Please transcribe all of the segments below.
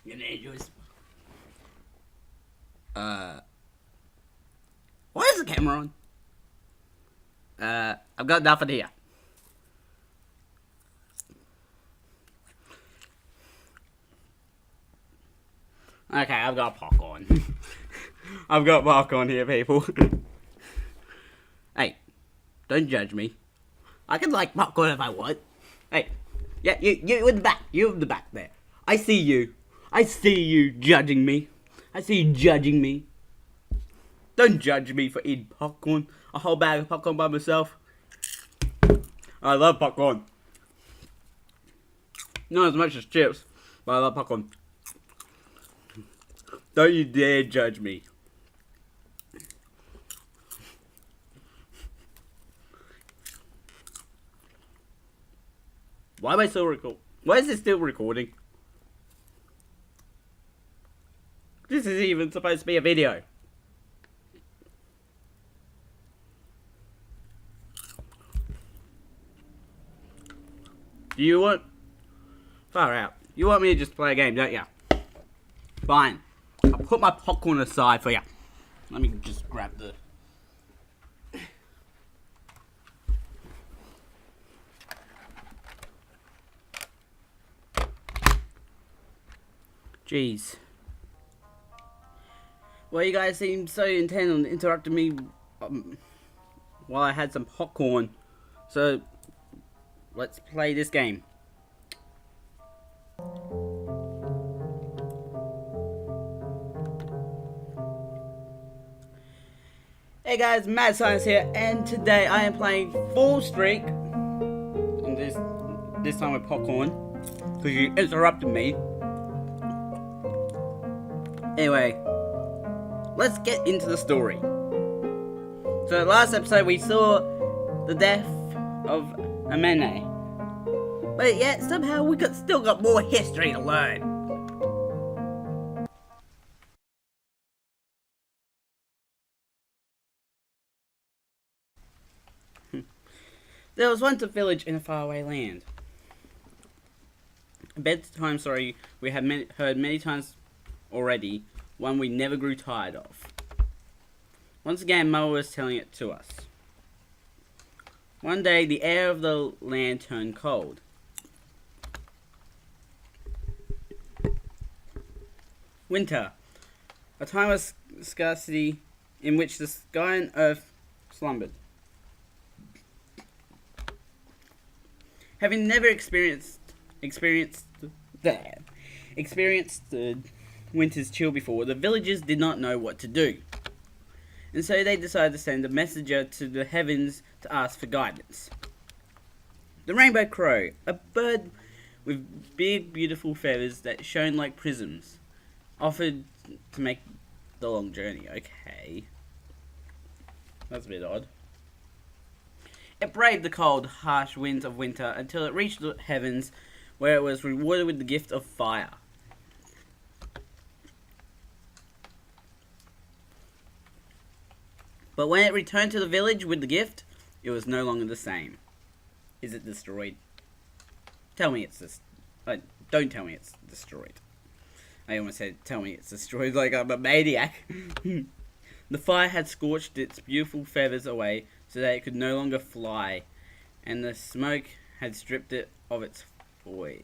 You need juice. Why is the camera on? I've got nothing here. Okay, I've got popcorn. I've got popcorn here, people. Hey, don't judge me. I can like popcorn if I want. Hey, yeah, you in the back. You in the back there. I see you. I see you judging me. I see you judging me. Don't judge me for eating popcorn. A whole bag of popcorn by myself. I love popcorn. Not as much as chips, but I love popcorn. Don't you dare judge me. Why am I still recording? Why is it still recording? This is even supposed to be a video. Do you want... Far out. You want me to just play a game, don't you? Fine. I'll put my popcorn aside for you. Let me just grab the... Jeez. Well, you guys seem so intent on interrupting me while I had some popcorn. So, let's play this game. Hey guys, Mad Science here, and today I am playing Fallstreak. And this time with popcorn, because you interrupted me. Anyway, let's get into the story. So last episode we saw the death of Amene, but yet somehow we still got more history to learn. There was once a village in a faraway land. A bedtime story we have heard many times already, one we never grew tired of. Once again, Mother was telling it to us. One day, the air of the land turned cold. Winter, a time of scarcity in which the sky and earth slumbered. Having never experienced the winter's chill before, the villagers did not know what to do. And so they decided to send a messenger to the heavens to ask for guidance. The rainbow crow, a bird with big, beautiful feathers that shone like prisms, offered to make the long journey. Okay. That's a bit odd. It braved the cold, harsh winds of winter until it reached the heavens, where it was rewarded with the gift of fire. But when it returned to the village with the gift, it was no longer the same. Is it destroyed? Tell me it's don't tell me it's destroyed. I almost said tell me it's destroyed like I'm a maniac. The fire had scorched its beautiful feathers away so that it could no longer fly, and the smoke had stripped it of its voice.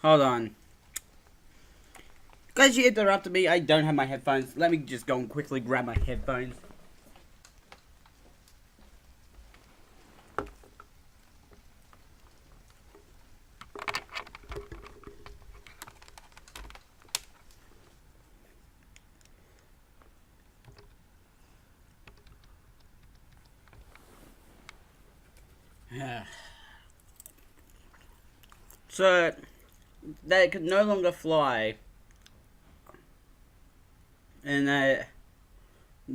Hold on. Because you interrupted me, I don't have my headphones. Let me just go and quickly grab my headphones. So, they could no longer fly. And the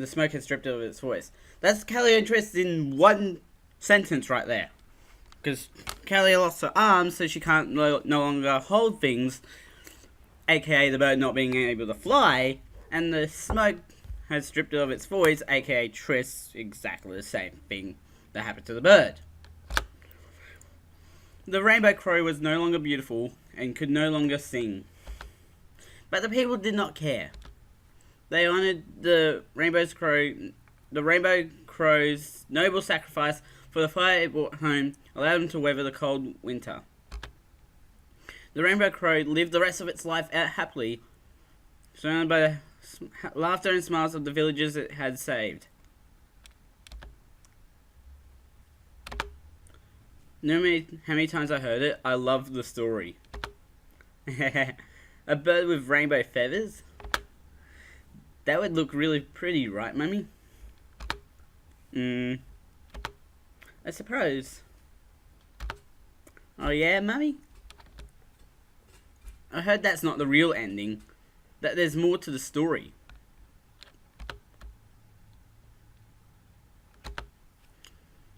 smoke had stripped it of its voice. That's Callie interested in one sentence right there. Because Callie lost her arms, so she can't no longer hold things, aka the bird not being able to fly, and the smoke had stripped it of its voice, aka Triss, exactly the same thing that happened to the bird. The rainbow crow was no longer beautiful and could no longer sing. But the people did not care. They honored the rainbow crow's noble sacrifice for the fire it brought home, allowed him to weather the cold winter. The rainbow crow lived the rest of its life out happily, surrounded by the laughter and smiles of the villagers it had saved. No matter how many times I heard it, I loved the story. A bird with rainbow feathers? That would look really pretty, right, Mummy? I suppose. Oh yeah, Mummy? I heard that's not the real ending. That there's more to the story.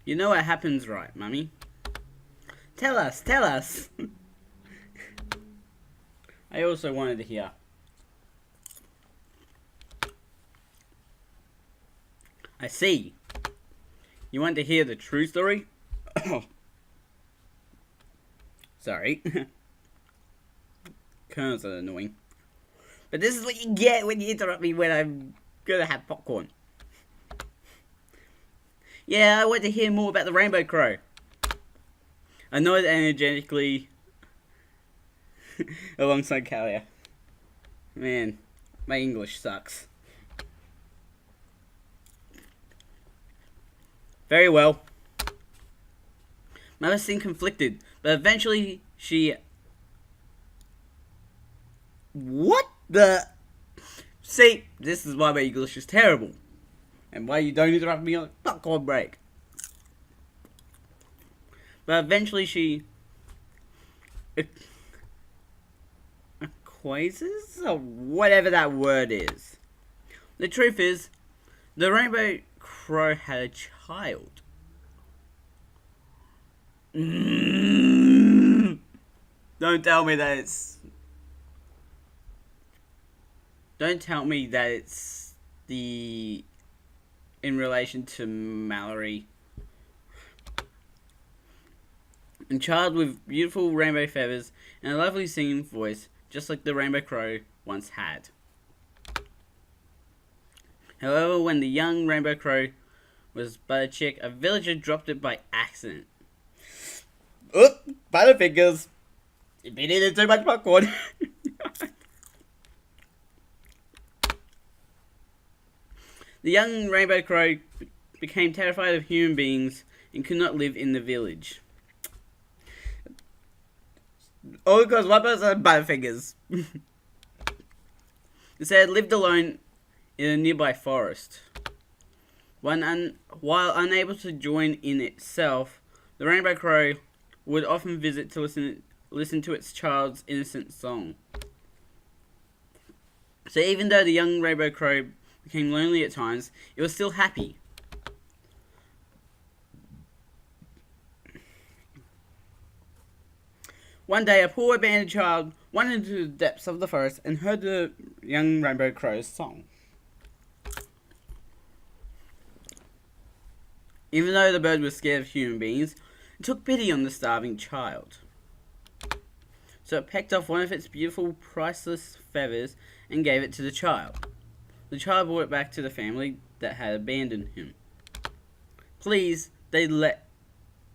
You know what happens, right, Mummy? Tell us, tell us! I also wanted to hear. I see. You want to hear the true story? Sorry. Colonels are annoying. But this is what you get when you interrupt me when I'm gonna have popcorn. Yeah, I want to hear more about the rainbow crow. I nodded energetically alongside Kalia. Man, my English sucks. Very well. Mother seemed conflicted, but eventually she... What the... See, this is why my English is terrible. And why you don't interrupt me on a popcorn break. But eventually she... Acquiesces? Or whatever that word is. The truth is, the rainbow crow had a child. Don't tell me that it's... Don't tell me that it's the... in relation to Mallory. A child with beautiful rainbow feathers and a lovely singing voice, just like the rainbow crow once had. However, when the young rainbow crow was but a chick, a villager dropped it by accident. Oop! Butterfingers! You've been eating too much popcorn! The young rainbow crow became terrified of human beings and could not live in the village. All because one person had butterfingers. Instead, lived alone in a nearby forest. While unable to join in itself, the rainbow crow would often visit to listen to its child's innocent song. So even though the young rainbow crow became lonely at times, it was still happy. One day, a poor abandoned child wandered into the depths of the forest and heard the young rainbow crow's song. Even though the bird was scared of human beings, it took pity on the starving child. So it pecked off one of its beautiful, priceless feathers and gave it to the child. The child brought it back to the family that had abandoned him. Please, they let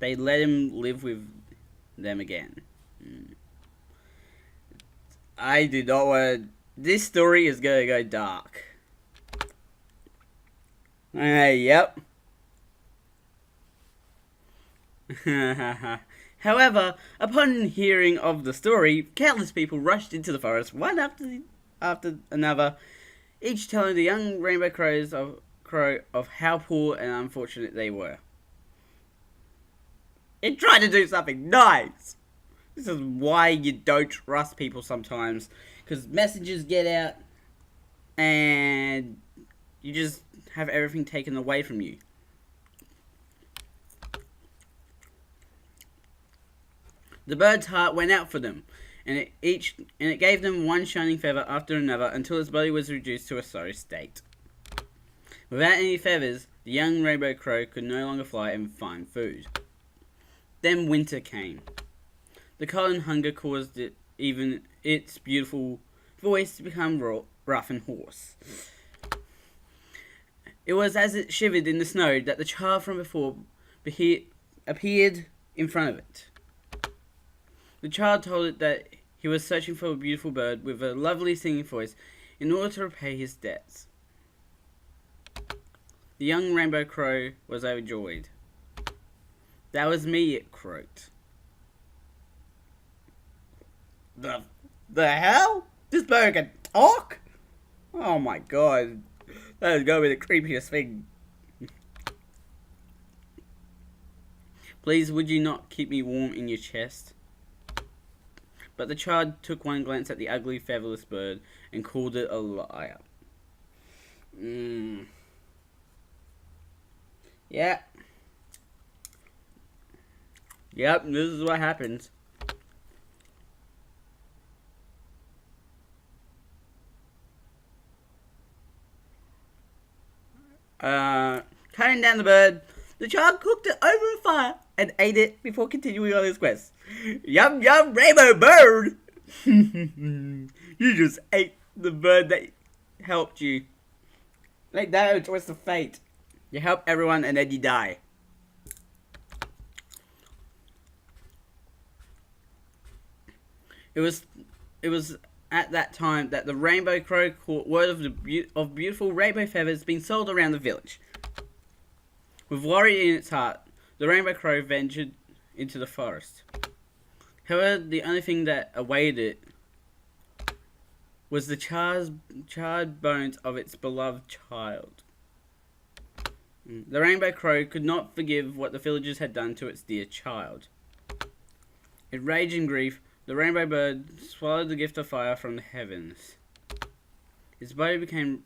him live with them again. I do not want... This story is going to go dark. Yep. However, upon hearing of the story, countless people rushed into the forest, one after another, each telling the young rainbow crow of how poor and unfortunate they were. It tried to do something nice! This is why you don't trust people sometimes, because messages get out, and you just have everything taken away from you. The bird's heart went out for them, and it gave them one shining feather after another until its body was reduced to a sorry state. Without any feathers, the young rainbow crow could no longer fly and find food. Then winter came. The cold and hunger caused even its beautiful voice to become rough and hoarse. It was as it shivered in the snow that the child from before appeared in front of it. The child told it that he was searching for a beautiful bird with a lovely singing voice in order to repay his debts. The young rainbow crow was overjoyed. "That was me," it croaked. The hell? This bird can talk? Oh my god. That is going to be the creepiest thing. "Please, would you not keep me warm in your chest?" But the child took one glance at the ugly featherless bird and called it a liar. Yeah. Yep, this is what happens. Cutting down the bird, the child cooked it over a fire and ate it before continuing on his quest. Yum yum rainbow bird! You just ate the bird that helped you. Like that, it's twist of fate. You help everyone and then you die. It was at that time that the rainbow crow caught word of beautiful rainbow feathers being sold around the village. With worry in its heart, the rainbow crow ventured into the forest. However, the only thing that awaited it was the charred bones of its beloved child. The rainbow crow could not forgive what the villagers had done to its dear child. In rage and grief, the rainbow bird swallowed the gift of fire from the heavens. Its body became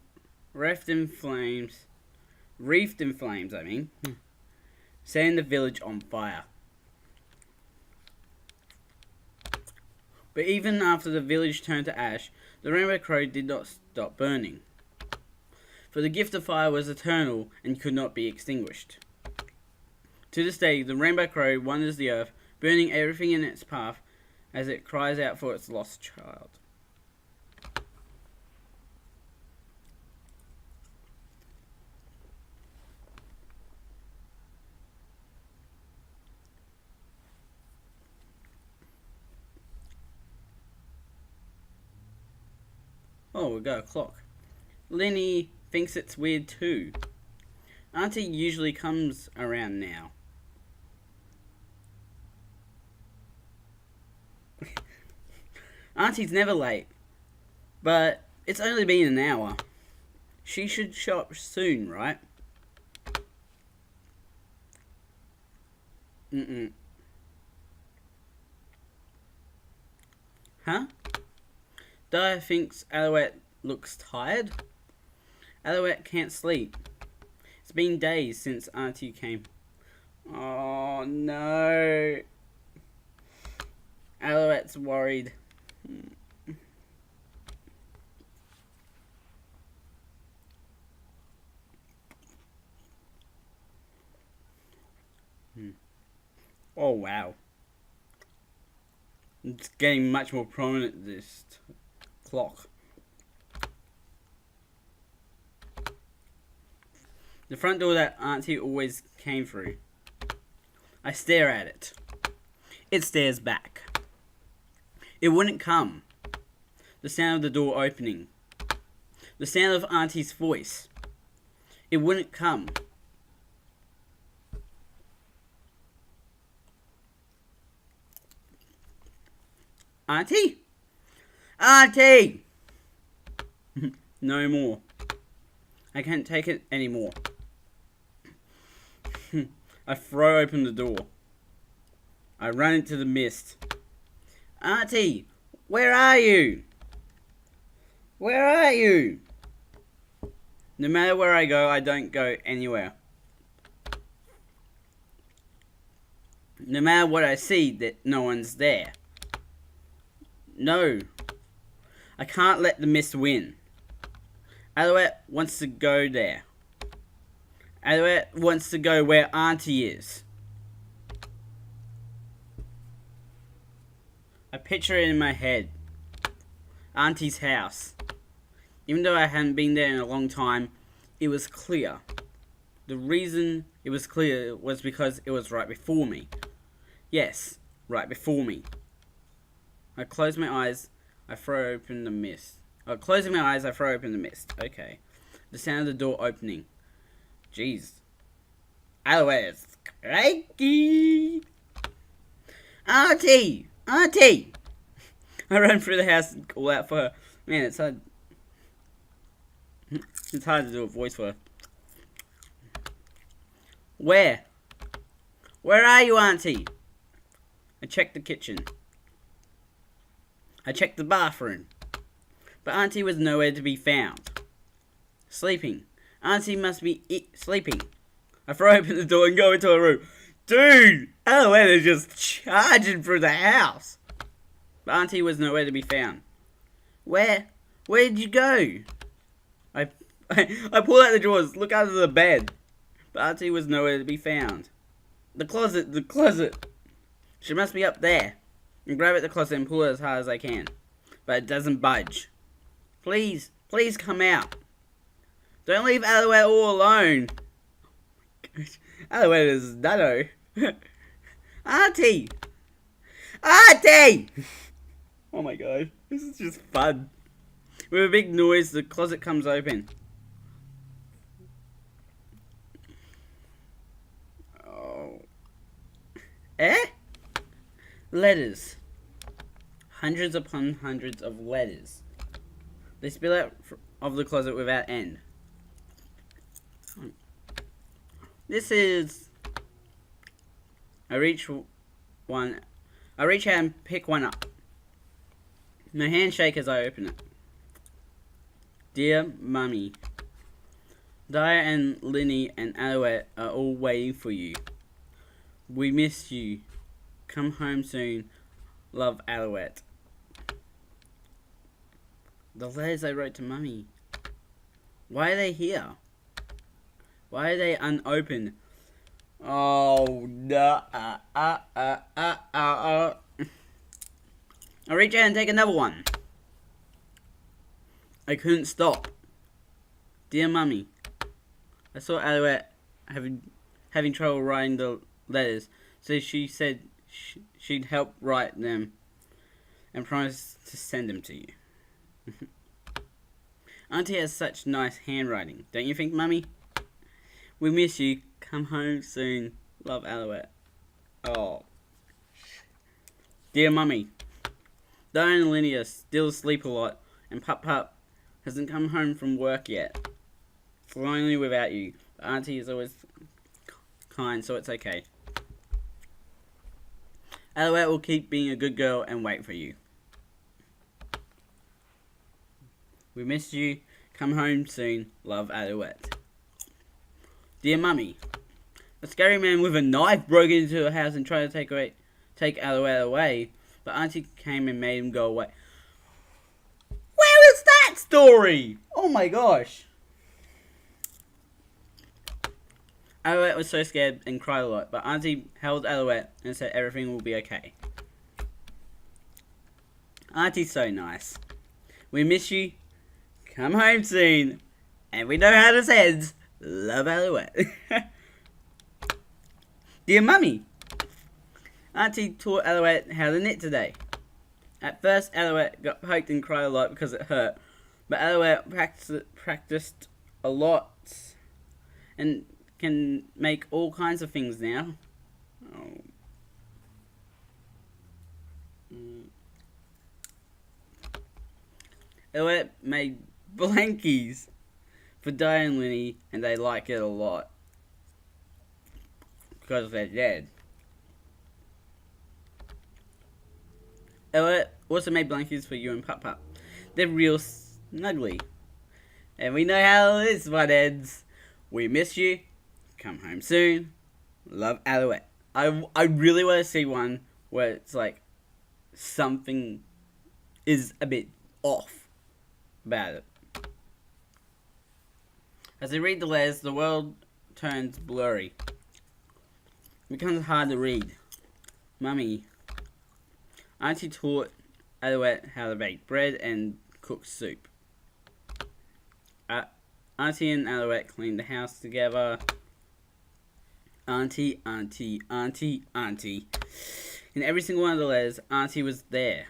wreathed in flames, setting the village on fire. But even after the village turned to ash, the rainbow crow did not stop burning. For the gift of fire was eternal and could not be extinguished. To this day, the rainbow crow wanders the earth, burning everything in its path as it cries out for its lost child. Oh, we got a clock. Lenny thinks it's weird too. Auntie usually comes around now. Auntie's never late, but it's only been an hour. She should show up soon, right? Huh? Daya thinks Alouette looks tired. Alouette can't sleep. It's been days since Auntie came. Oh no. Alouette's worried. Oh wow. It's getting much more prominent, this clock. The front door that Auntie always came through. I stare at it. It stares back. It wouldn't come. The sound of the door opening. The sound of Auntie's voice. It wouldn't come. Auntie? Auntie! No more. I can't take it anymore. I throw open the door. I run into the mist. Auntie, where are you? Where are you? No matter where I go, I don't go anywhere. No matter what I see, that no one's there. No. I can't let the mist win. Alouette wants to go there. Alouette wants to go where Auntie is. I picture it in my head. Auntie's house. Even though I hadn't been there in a long time, it was clear. The reason it was clear was because it was right before me. Yes, right before me. I close my eyes, I throw open the mist. Closing my eyes, I throw open the mist. Okay. The sound of the door opening. Jeez. Alouette is cranky. Auntie! Auntie! I run through the house and call out for her. Man, it's hard. It's hard to do a voice for her. Where? Where are you, Auntie? I checked the kitchen. I checked the bathroom. But Auntie was nowhere to be found. Sleeping. Auntie must be sleeping. I throw open the door and go into her room. Dude! Alouette is just charging through the house. But Auntie was nowhere to be found. Where did you go? I pull out the drawers, look under the bed. But Auntie was nowhere to be found. The closet. She must be up there. I grab at the closet and pull it as hard as I can. But it doesn't budge. Please come out. Don't leave Alouette all alone. Alouette is nutto. Auntie! Auntie! Oh my god, this is just fun. With a big noise, the closet comes open. Oh. Eh? Letters. Hundreds upon hundreds of letters. They spill out of the closet without end. This is... I reach out and pick one up. My hands shake as I open it. Dear Mummy, Daya and Linny and Alouette are all waiting for you. We miss you. Come home soon. Love, Alouette. The letters I wrote to Mummy. Why are they here? Why are they unopened? Oh no! I reach out and take another one. I couldn't stop. Dear Mummy, I saw Alouette having trouble writing the letters, so she said she'd help write them and promised to send them to you. Auntie has such nice handwriting, don't you think, Mummy? We miss you. Come home soon. Love, Alouette. Oh. Dear Mummy, Diane and Linny are still asleep a lot, and Pup hasn't come home from work yet. It's lonely without you. But Auntie is always kind, so it's okay. Alouette will keep being a good girl and wait for you. We miss you. Come home soon. Love, Alouette. Dear Mummy, a scary man with a knife broke into her house and tried to take Alouette away, but Auntie came and made him go away. Where is that story? Oh my gosh. Alouette was so scared and cried a lot, but Auntie held Alouette and said everything will be okay. Auntie's so nice. We miss you. Come home soon. And we know how this ends. Love, Alouette. Dear Mummy, Auntie taught Alouette how to knit today. At first, Alouette got poked and cried a lot because it hurt, but Alouette practiced a lot and can make all kinds of things now. Oh. Alouette made blankies for Di and Linny, and they like it a lot because they're dead. Alouette also made blankies for you and Pup. They're real snuggly. And we know how this one ends. We miss you. Come home soon. Love, Alouette. I really want to see one where it's like something is a bit off about it. As I read the letters, the world turns blurry. It becomes hard to read. Mummy, Auntie taught Alouette how to bake bread and cook soup. Auntie and Alouette cleaned the house together. Auntie. In every single one of the letters, Auntie was there.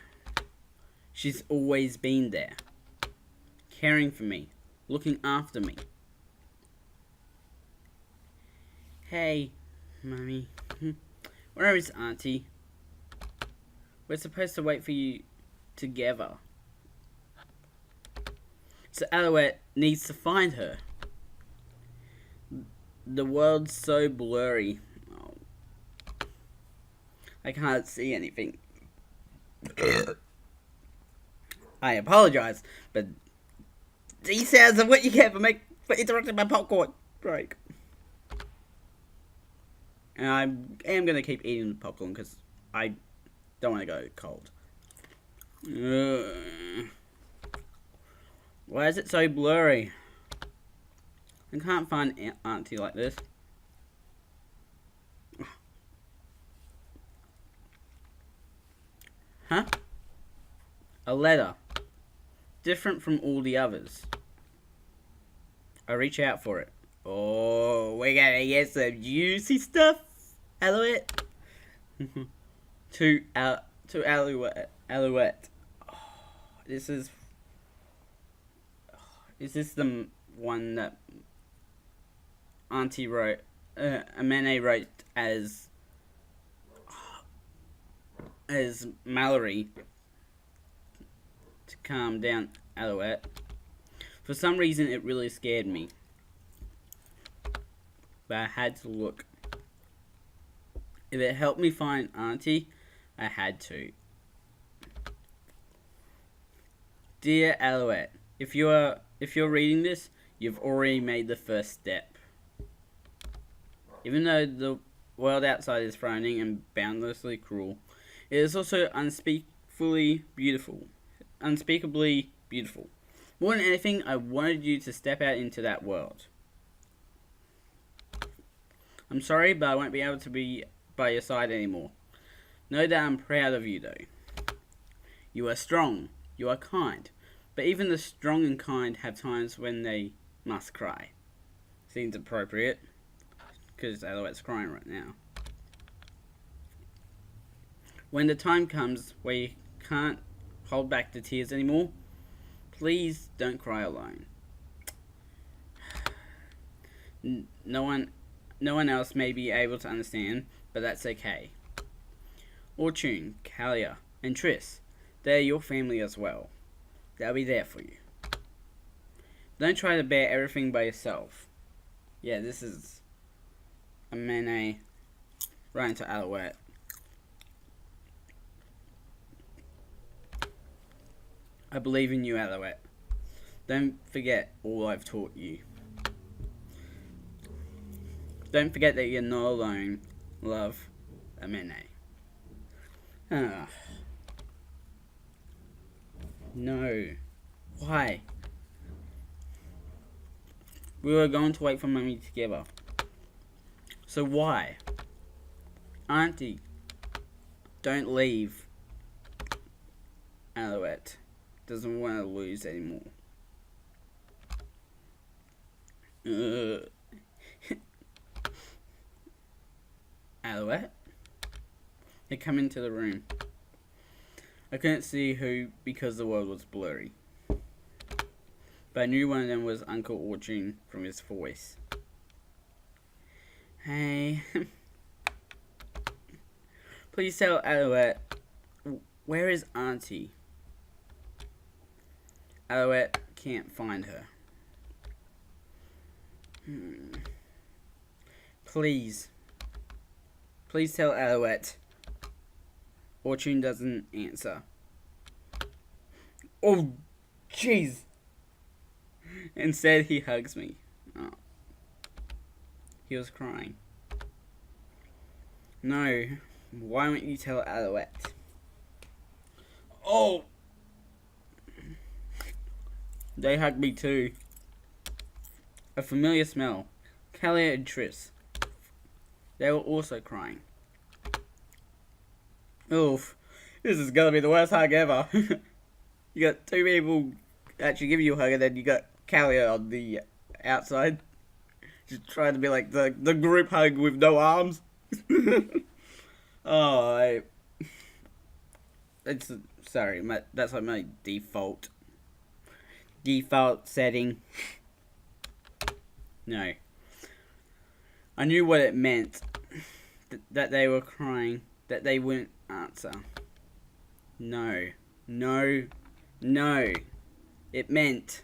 She's always been there. Caring for me. Looking after me. Hey, Mummy. Where is Auntie? We're supposed to wait for you together. So Alouette needs to find her. The world's so blurry. Oh. I can't see anything. I apologize, but these sounds are what you get for interrupting my popcorn break. And I am going to keep eating the popcorn because I don't want to go cold. Why is it so blurry? I can't find Auntie like this. Huh? A letter. Different from all the others. I reach out for it. Oh, we're gonna get some juicy stuff, Alouette. to Alouette. Oh, this is. Is this the one that Auntie wrote? Amene wrote as Mallory to calm down Alouette. For some reason, it really scared me. But I had to look. If it helped me find Auntie, I had to. Dear Alouette, if you're reading this, you've already made the first step. Even though the world outside is frightening and boundlessly cruel, it is also unspeakably beautiful. Unspeakably beautiful. More than anything, I wanted you to step out into that world. I'm sorry, but I won't be able to be by your side anymore. Know that I'm proud of you, though. You are strong. You are kind. But even the strong and kind have times when they must cry. Seems appropriate, because Alouette's crying right now. When the time comes where you can't hold back the tears anymore, please don't cry alone. No one else may be able to understand, but that's okay. Orchune, Kalia, and Triss, they're your family as well. They'll be there for you. Don't try to bear everything by yourself. Yeah, this is Amene writing to Alouette. I believe in you, Alouette. Don't forget all I've taught you. Don't forget that you're not alone. Love, Amene. No. Why? We were going to wait for Mummy together. So why? Auntie, don't leave. Alouette doesn't want to lose anymore. Alouette? They come into the room. I couldn't see who because the world was blurry. But I knew one of them was Uncle Orchune from his voice. Hey. Please tell Alouette, where is Auntie? Alouette can't find her. Please tell Alouette. Orchune doesn't answer. Oh, jeez. Instead, he hugs me. Oh. He was crying. No. Why won't you tell Alouette? Oh! They hugged me too. A familiar smell. Kalia and Triss. They were also crying. Oof. This is gonna be the worst hug ever. You got two people actually giving you a hug, and then you got Callie on the outside. Just trying to be like the group hug with no arms. Oh, it's sorry, that's like my default setting. No, I knew what it meant. That they were crying. That they wouldn't answer. No. It meant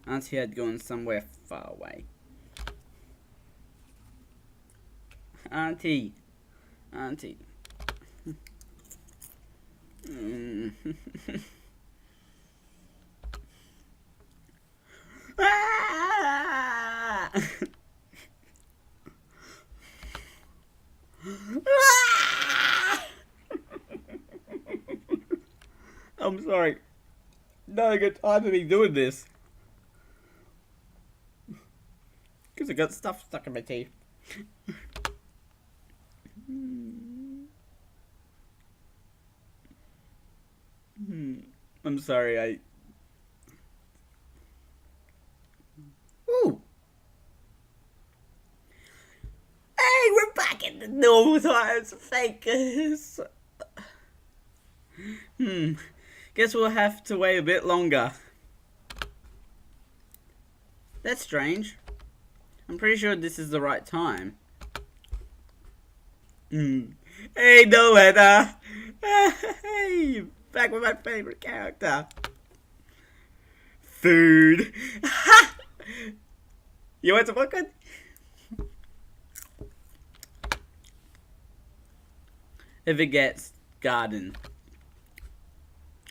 Auntie had gone somewhere far away. Auntie. Ah! I'm sorry. Not a good time to be doing this. Because I got stuff stuck in my teeth. I'm sorry, Ooh! Hey, we're back in the normal times, fakers! Guess we'll have to wait a bit longer. That's strange. I'm pretty sure this is the right time. Hey, Noetta! Hey! Back with my favorite character. Food! You want some popcorn? If it gets garden.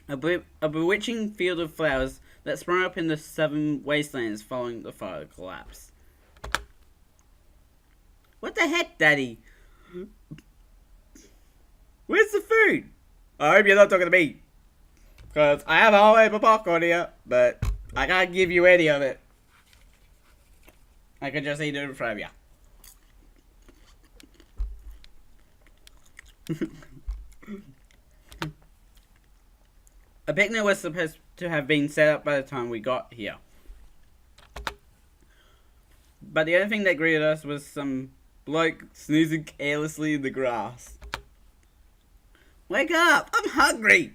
A bewitching field of flowers that sprung up in the 7 wastelands following the fire collapse. What the heck, Daddy? Where's the food? I hope you're not talking to me. Because I have a whole heap of popcorn here, but I can't give you any of it. I can just eat it in front of you. A picnic was supposed to have been set up by the time we got here. But the only thing that greeted us was some bloke snoozing carelessly in the grass. Wake up! I'm hungry!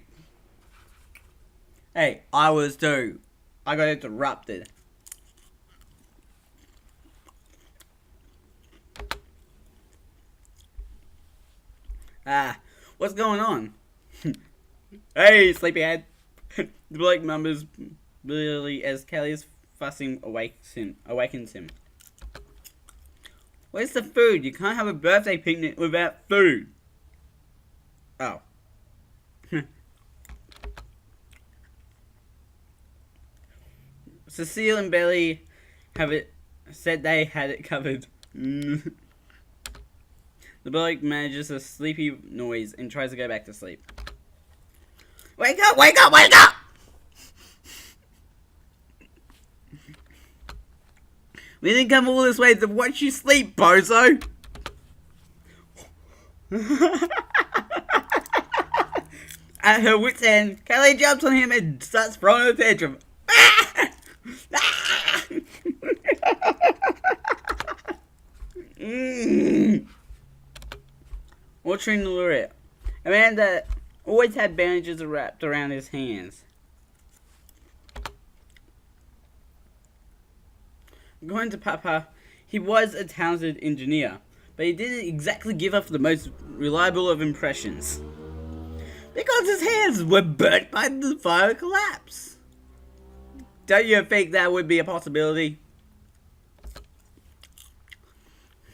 Hey, I was too. I got interrupted. What's going on? Hey, sleepyhead! The bloke mumbles bitterly as Kelly's fussing awakens him. Where's the food? You can't have a birthday picnic without food. Oh. Cecile and Belly said they had it covered. The bloke manages a sleepy noise and tries to go back to sleep. Wake up! Wake up! Wake up! We didn't come all this way to watch you sleep, bozo! At her wit's end, Kelly jumps on him and starts throwing a tantrum. Watching Lirit, a man that always had bandages wrapped around his hands. According to Papa, he was a talented engineer, but he didn't exactly give off the most reliable of impressions. Because his hands were burnt by the fire collapse. Don't you think that would be a possibility?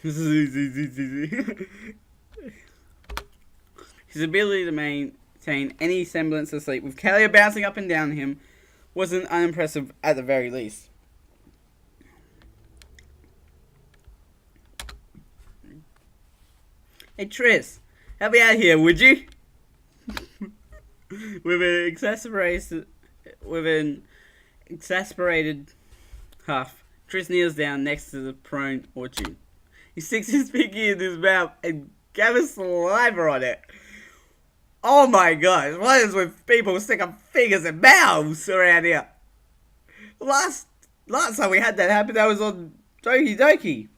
His ability to maintain any semblance of sleep, with Kalia bouncing up and down him, wasn't unimpressive at the very least. Hey Tris, help me out here, would you? With an exasperated huff, Tris kneels down next to the prone orchard. He sticks his pinky in his mouth and gathers saliva on it. Oh my god, what is with people sticking fingers in mouths around here? Last time we had that happen, that was on Doki Doki.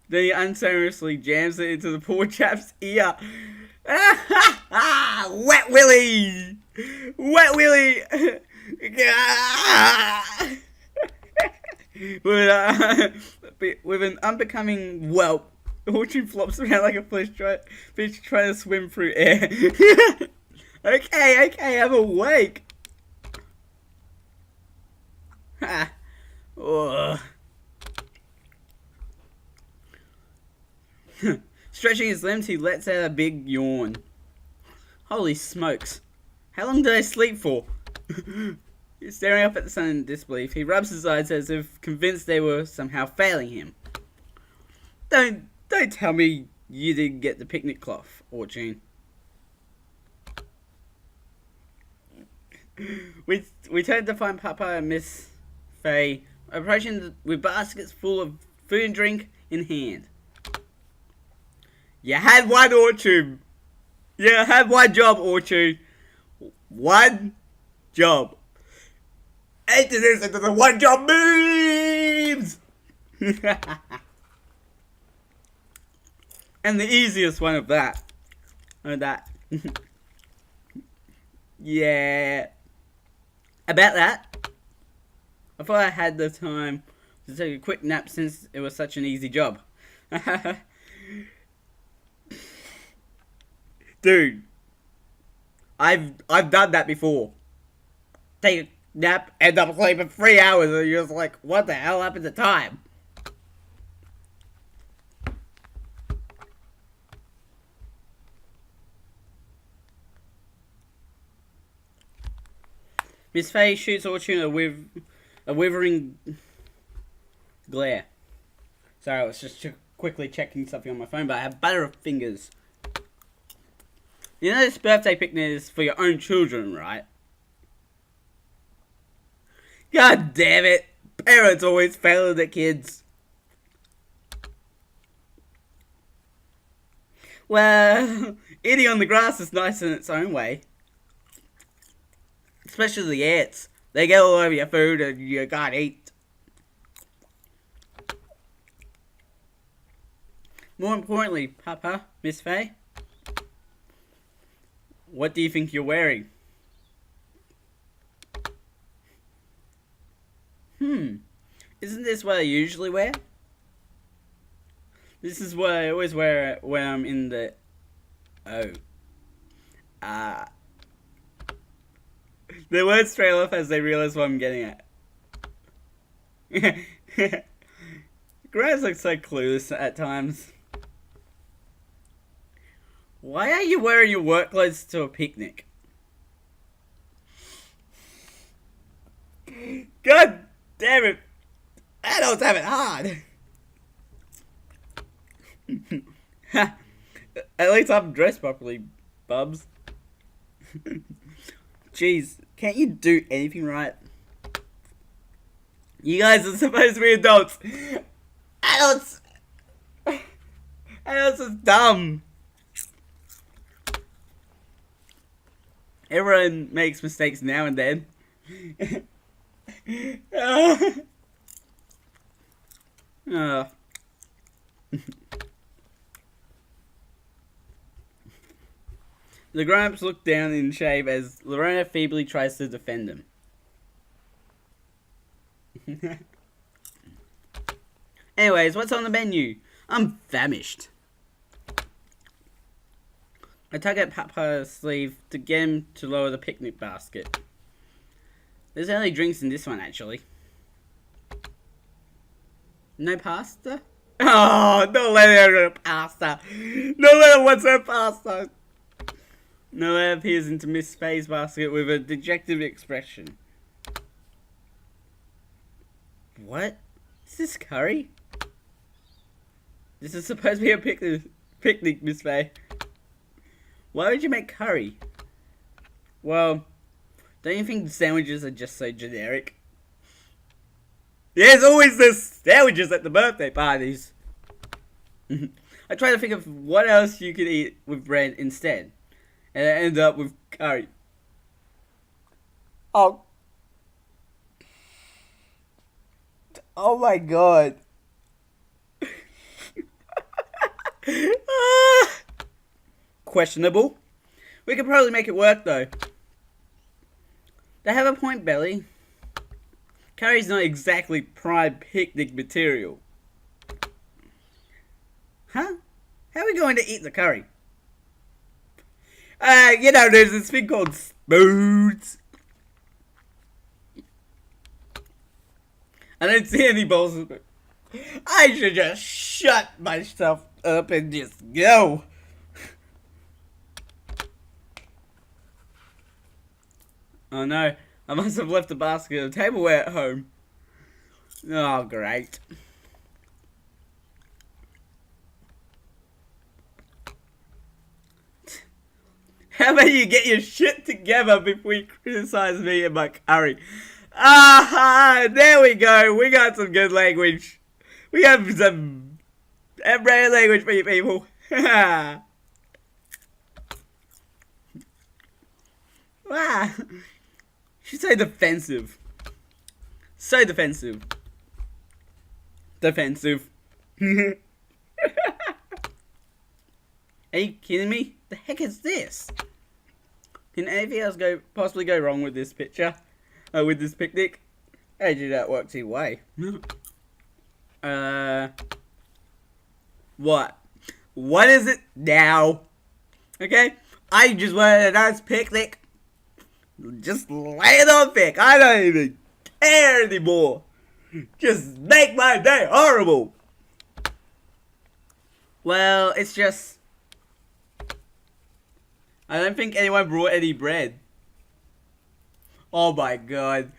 Then he unceremoniously jams it into the poor chap's ear. Wet Willy! Wet Willy! With an unbecoming whelp, Orchard flops around like a fish trying to swim through air. Okay, I'm awake. Stretching his limbs, he lets out a big yawn. Holy smokes. How long did I sleep for? He's staring up at the sun in disbelief. He rubs his eyes as if convinced they were somehow failing him. Don't tell me you didn't get the picnic cloth, Orchard. We turned to find Papa and Miss Faye approaching with baskets full of food and drink in hand. You had one, Orchard. You had one job, Orchard. One job. Enter this into the one job memes! And the easiest one of that. Yeah. About that, I thought I had the time to take a quick nap since it was such an easy job. Dude, I've done that before. Take a nap, end up sleeping 3 hours, and you're just like, what the hell happened to time? Miss Faye shoots Orchard with a withering glare. Sorry, I was just quickly checking something on my phone, but I have butterfingers. You know this birthday picnic is for your own children, right? God damn it! Parents always failing their kids. Well, eating on the grass is nice in its own way. Especially the ants. They get all over your food and you can't eat. More importantly, Papa, Miss Faye, what do you think you're wearing? Isn't this what I usually wear? This is what I always wear when I'm in the... The words trail off as they realize what I'm getting at. Graves looks so clueless at times. Why are you wearing your work clothes to a picnic? God damn it! Adults have it hard! At least I'm dressed properly, bubs. Jeez, can't you do anything right? You guys are supposed to be adults. Adults is dumb. Everyone makes mistakes now and then. The grown-ups look down in shame as Lorena feebly tries to defend him. Anyways, what's on the menu? I'm famished. I tug at Papa's sleeve to get him to lower the picnic basket. There's only drinks in this one, actually. No pasta? Oh, don't let her have pasta. Don't let her want some pasta. Noelle peers into Miss Faye's basket with a dejected expression. What? Is this curry? This is supposed to be a picnic, Miss Faye. Why would you make curry? Well, don't you think the sandwiches are just so generic? There's always the sandwiches at the birthday parties. I I tried to think of what else you could eat with bread instead. And I ended up with curry. Oh. Oh my god. Questionable. We could probably make it work though. They have a point, Belly. Curry's not exactly prime picnic material. Huh? How are we going to eat the curry? There's this thing called spoons. I don't see any bowls. I should just shut myself up and just go. Oh no, I must have left a basket of tableware at home. Oh, great. How about you get your shit together before you criticize me and my curry? Ah, there we go. We got some good language. We have some brand language for you people. Wow. She's so defensive. So defensive. Defensive. Are you kidding me? The heck is this? Can anything else possibly go wrong with this picture? With this picnic? How did that work either way? What? What is it now? Okay? I just wanted a nice picnic. Just lay it on thick. I don't even care anymore. Just make my day horrible. Well, it's just... I don't think anyone brought any bread. Oh my god.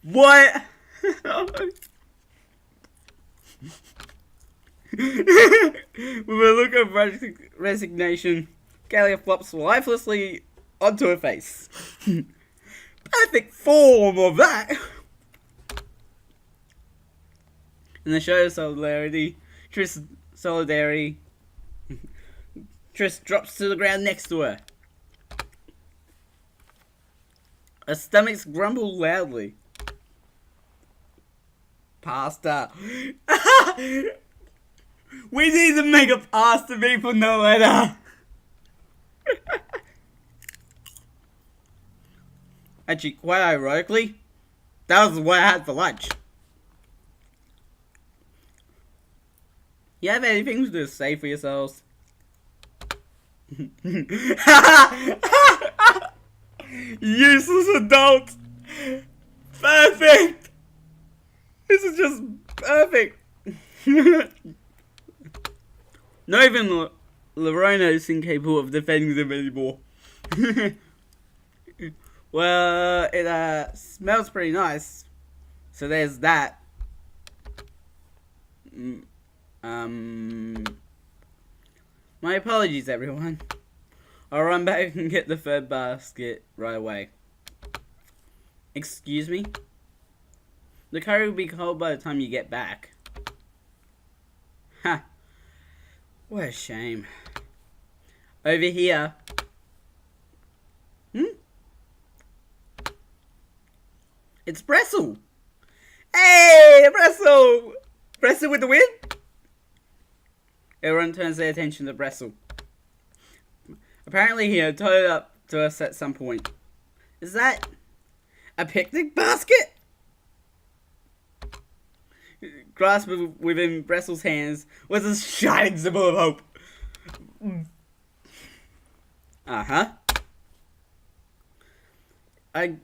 What? With a look of resignation, Galia flops lifelessly onto her face. Perfect form of that. In the show of solidarity, Triss drops to the ground next to her. Her stomachs grumble loudly. Pasta. We need to make a pasta meat for Noletta. Actually, quite ironically, that was what I had for lunch. You have anything to say for yourselves? Useless adult. Perfect. This is just perfect. Not even Lorena is incapable of defending them anymore. Well, it smells pretty nice. So there's that. My apologies, everyone. I'll run back and get the third basket right away. Excuse me? The curry will be cold by the time you get back. Ha! What a shame. Over here. It's Brestle! Hey! Brestle! Brestle with the win? Everyone turns their attention to Brestle. Apparently he had towed up to us at some point. Is that a picnic basket? Grasped within Brestle's hands was a shining symbol of hope. Uh-huh. I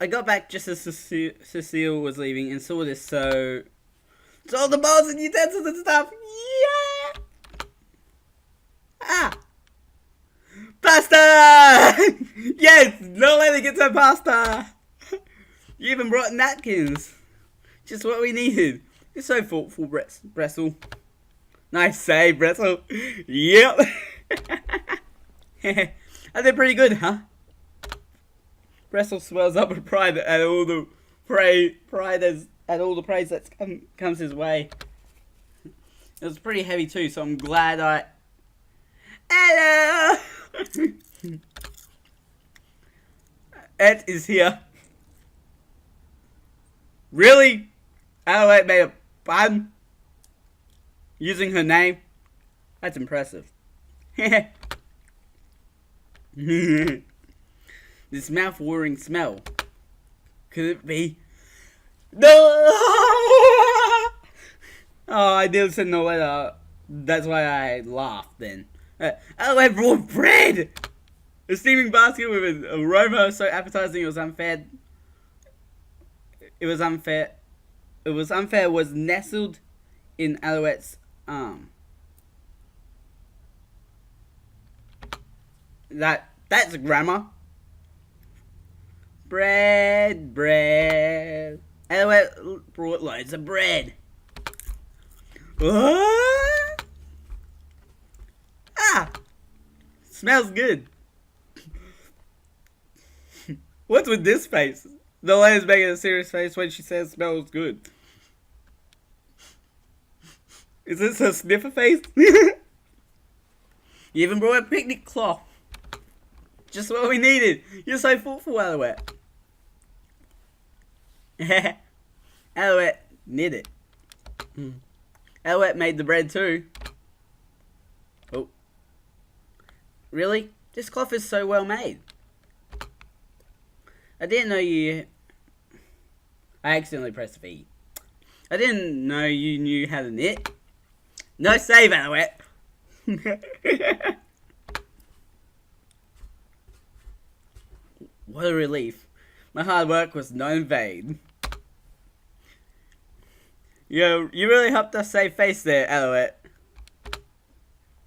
got back just as Cecile was leaving and saw this, so all the bowls and utensils and stuff. Yeah! Ah! Pasta! Yes! No lady gets her pasta! You even brought napkins. Just what we needed. You're so thoughtful, Brestle. Nice save, Brestle. Yep. I did pretty good, huh? Brestle swells up with pride at all the praise that comes his way. It was pretty heavy too, so I'm glad I... Hello! Ed is here. Really? Alouette made a pun? Using her name? That's impressive. This mouth-watering smell. Could it be? No! Oh, I didn't say no letter. That's why I laughed then. Alouette brought bread! A steaming basket with an aroma so appetizing it was unfair. It was unfair. It was unfair. It was nestled in Alouette's arm. That's grammar. Bread. Alouette brought loads of bread. What? Ah! Smells good. What's with this face? The lady's making a serious face when she says smells good. Is this her sniffer face? You even brought a picnic cloth. Just what we needed. You're so thoughtful, Alouette. Alouette knit it. Alouette made the bread too. Oh. Really? This cloth is so well made. I didn't know you... I accidentally pressed V. I didn't know you knew how to knit. No save, Alouette. What a relief. My hard work was not in vain. You really helped us save face there, Alouette.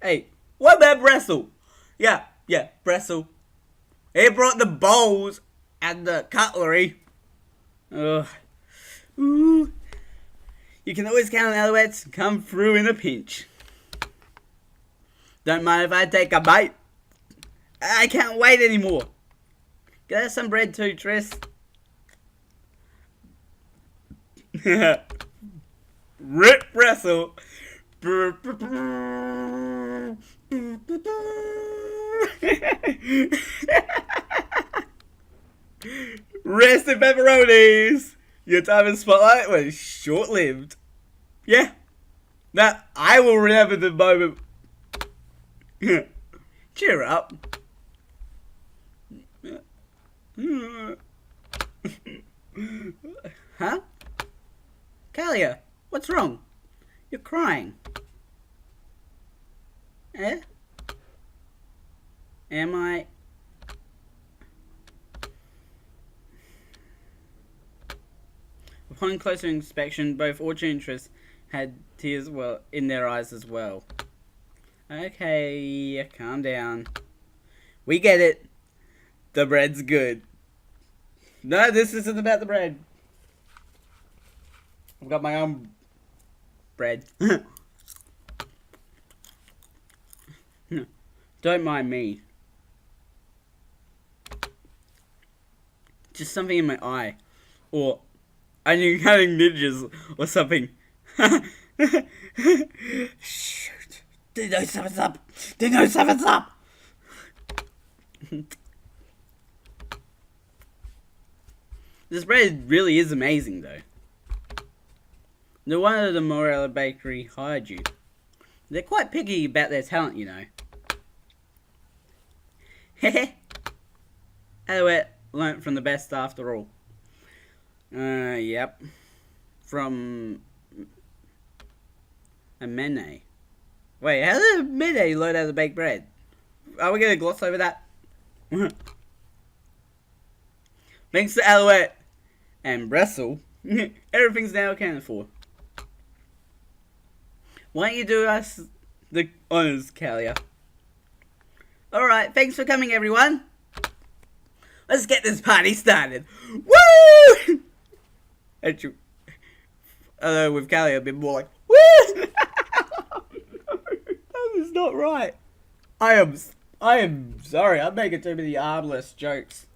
Hey, what about Brestle? Yeah, Brestle. He brought the bowls and the cutlery. Ugh. Ooh. You can always count on Alouettes to come through in a pinch. Don't mind if I take a bite. I can't wait anymore. Get us some bread too, Triss. Rip Brestle. Rest in pepperonis. Your time in Spotlight was short-lived. Yeah. Now, I will remember the moment. Cheer up. Huh? Kalia, what's wrong? You're crying. Eh? Am I? Upon closer inspection, both Orchard and Triss had tears in their eyes as well. Okay, calm down. We get it. The bread's good. No, this isn't about the bread. I've got my own bread. Don't mind me. Just something in my eye. Or onion cutting ninjas or something. Shoot. They know something's up. They know something's up. This bread really is amazing though. No wonder the Morella Bakery hired you. They're quite picky about their talent, you know. Hehe. Alouette learnt from the best after all. Yep. From a Mene. Wait, how did a Mene learn how to bake bread? Are we going to gloss over that? Thanks to Alouette and Brestle, everything's now accounted for. Why don't you do us the honors, Kalia? Alright, thanks for coming, everyone. Let's get this party started. Woo! Actually, although with Kalia a bit more like, woo! That is not right. I am sorry, I'm making too many armless jokes.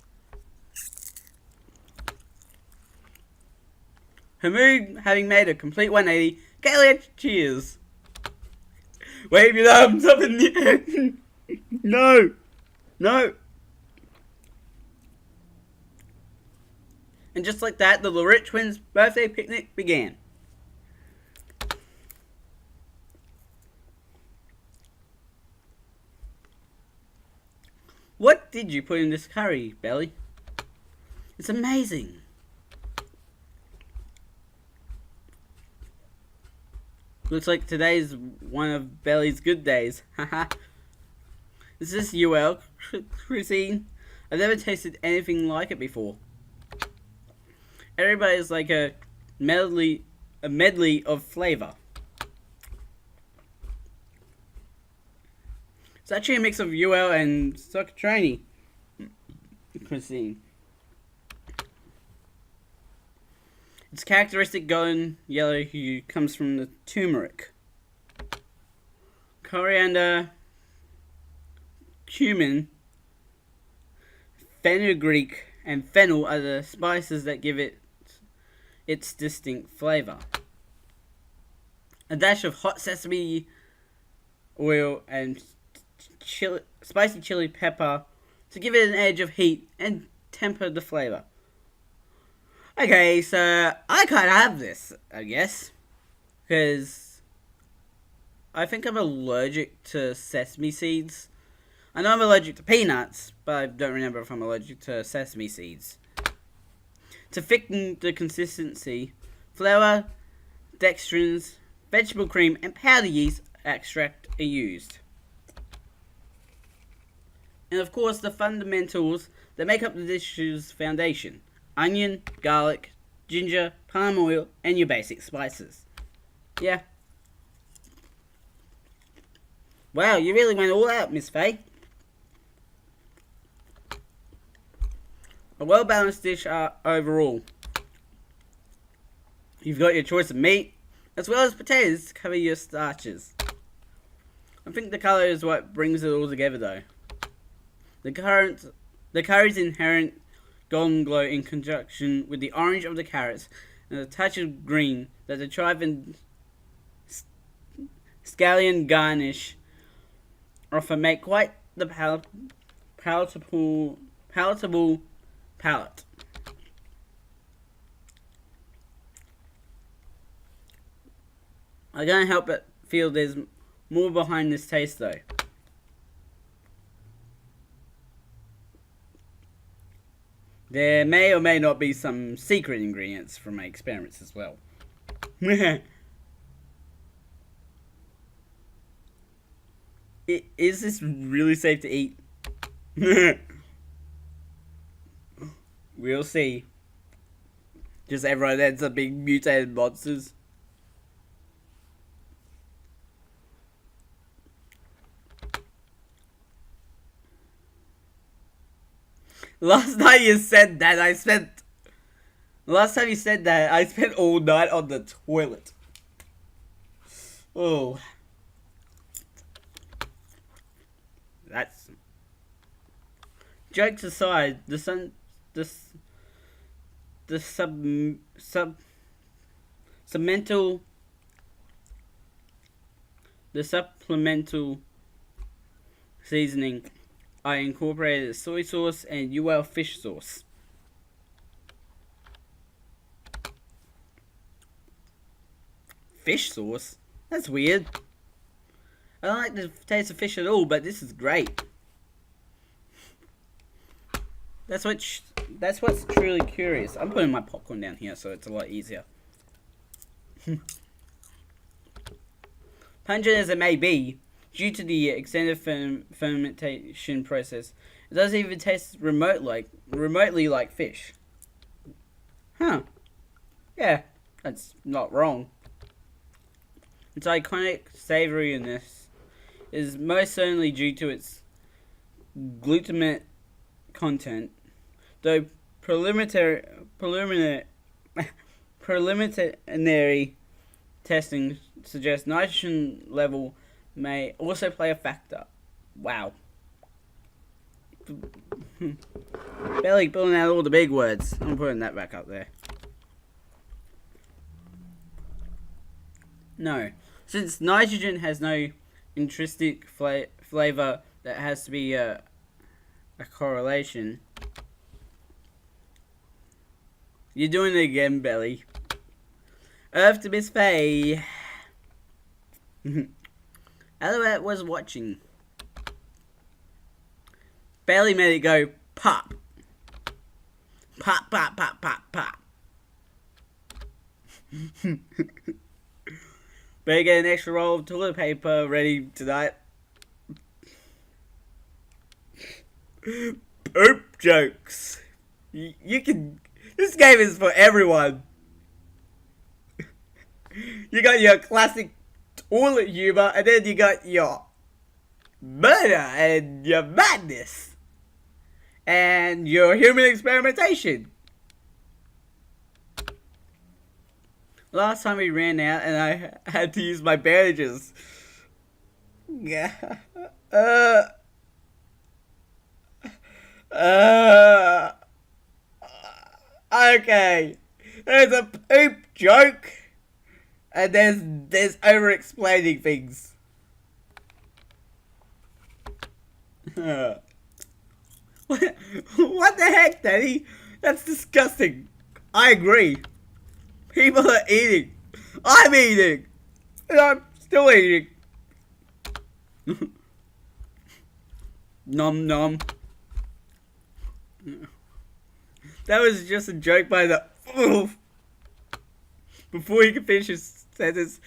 Her mood having made a complete 180, Kalia cheers. Wave your arms up in the air. No. No. And just like that, the Lirit twins' birthday picnic began. What did you put in this curry, Belly? It's amazing. Looks like today's one of Belly's good days. Haha. Is this UL cuisine? I've never tasted anything like it before. Everybody's like a medley of flavor. It's actually a mix of UL and Socotroni cuisine. Its characteristic golden yellow hue comes from the turmeric, coriander, cumin, fenugreek, and fennel are the spices that give it its distinct flavour. A dash of hot sesame oil and spicy chili pepper to give it an edge of heat and temper the flavour. Okay, so I can't have this, I guess, because I think I'm allergic to sesame seeds. I know I'm allergic to peanuts, but I don't remember if I'm allergic to sesame seeds. To thicken the consistency, flour, dextrins, vegetable cream, and powder yeast extract are used. And of course, the fundamentals that make up the dish's foundation: onion, garlic, ginger, palm oil, and your basic spices. Yeah. Wow, you really went all out, Miss Faye. A well-balanced dish overall. You've got your choice of meat, as well as potatoes to cover your starches. I think the colour is what brings it all together though. The curry's inherent golden glow in conjunction with the orange of the carrots and a touch of green that the chive and scallion garnish offer make quite the palatable palate. I can't help but feel there's more behind this taste though. There may or may not be some secret ingredients from my experiments as well. Is this really safe to eat? We'll see. Just everyone ends up being mutated monsters. Last time you said that, I spent all night on the toilet. Oh. That's... Jokes aside, the supplemental seasoning, I incorporated soy sauce and UL fish sauce. Fish sauce? That's weird. I don't like the taste of fish at all, but this is great. That's what's truly curious. I'm putting my popcorn down here so it's a lot easier. Pungent as it may be, due to the extended fermentation process, it doesn't even taste remotely like fish. Huh. Yeah, that's not wrong. Its iconic savouriness is most certainly due to its glutamate content, though preliminary testing suggests nitrogen level may also play a factor. Wow. Barely pulling out all the big words. I'm putting that back up there. No. Since nitrogen has no intrinsic flavor that has to be a correlation. You're doing it again, Belly. Earth to Miss Faye. Alouette was watching. Belly made it go pop. Pop, pop, pop, pop, pop. Better get an extra roll of toilet paper ready tonight. Poop jokes. You can... This game is for everyone. You got your classic toilet humor, and then you got your murder and your madness. And your human experimentation. Last time we ran out and I had to use my bandages. Yeah. Okay. There's a poop joke. And there's over-explaining things. What the heck, Daddy? That's disgusting. I agree. People are eating. I'm eating. And I'm still eating. Nom nom. That was just a joke by the... Oof. Before he could finish his sentence,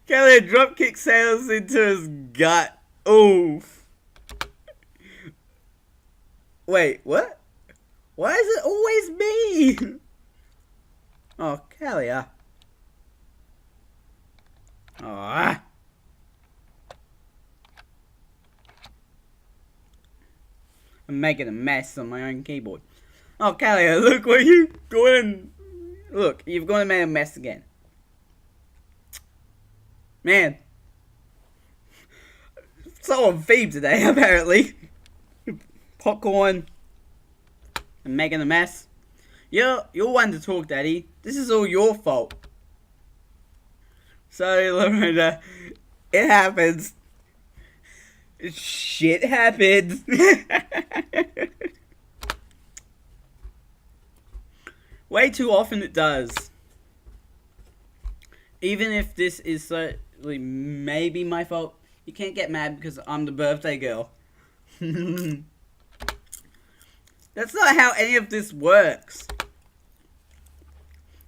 Kelly dropkick sails into his gut. Oof. Wait, what? Why is it always me? Oh, Kalia. Ah. I'm making a mess on my own keyboard. Oh, Kalia, look what you going. Look, you've gone and made a mess again. Man. So on theme today, apparently. Popcorn. And making a mess. You're one to talk, Daddy. This is all your fault. Sorry, Lorena. It happens. Shit happens. Way too often it does. Even if this is certainly maybe my fault, you can't get mad because I'm the birthday girl. That's not how any of this works.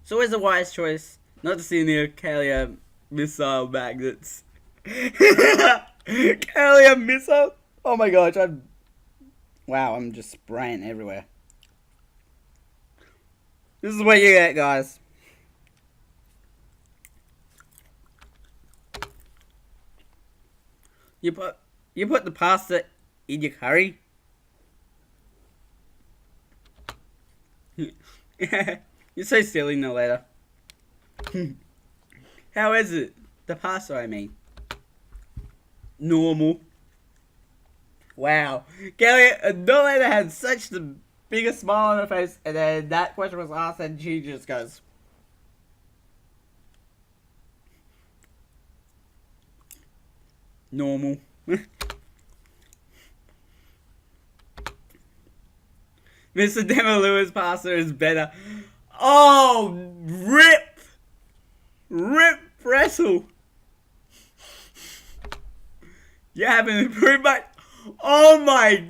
It's always a wise choice not to see near Kalia missile magnets. Kalia missile? Oh my gosh, I'm just spraying everywhere. This is what you get, guys. You put the pasta in your curry? You're so silly, Noletta. How is it? The pasta, I mean. Normal. Wow. Kelly, Noletta had such the biggest smile on her face, and then that question was asked, and she just goes. Normal. Mr. Demalua's pasta is better. Oh, rip! Rip pretzel! You haven't improved my... Oh my...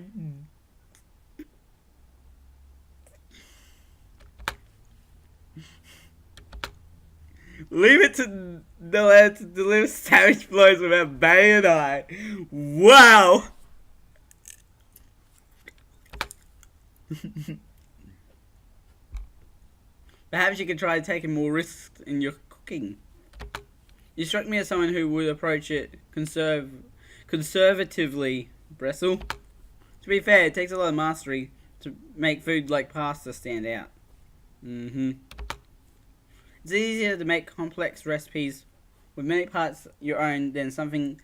Leave it to the lad to deliver savage blows without banging an eye. Wow! Perhaps you could try taking more risks in your cooking. You struck me as someone who would approach it conservatively, Bressel. To be fair, it takes a lot of mastery to make food like pasta stand out. It's easier to make complex recipes with many parts your own than something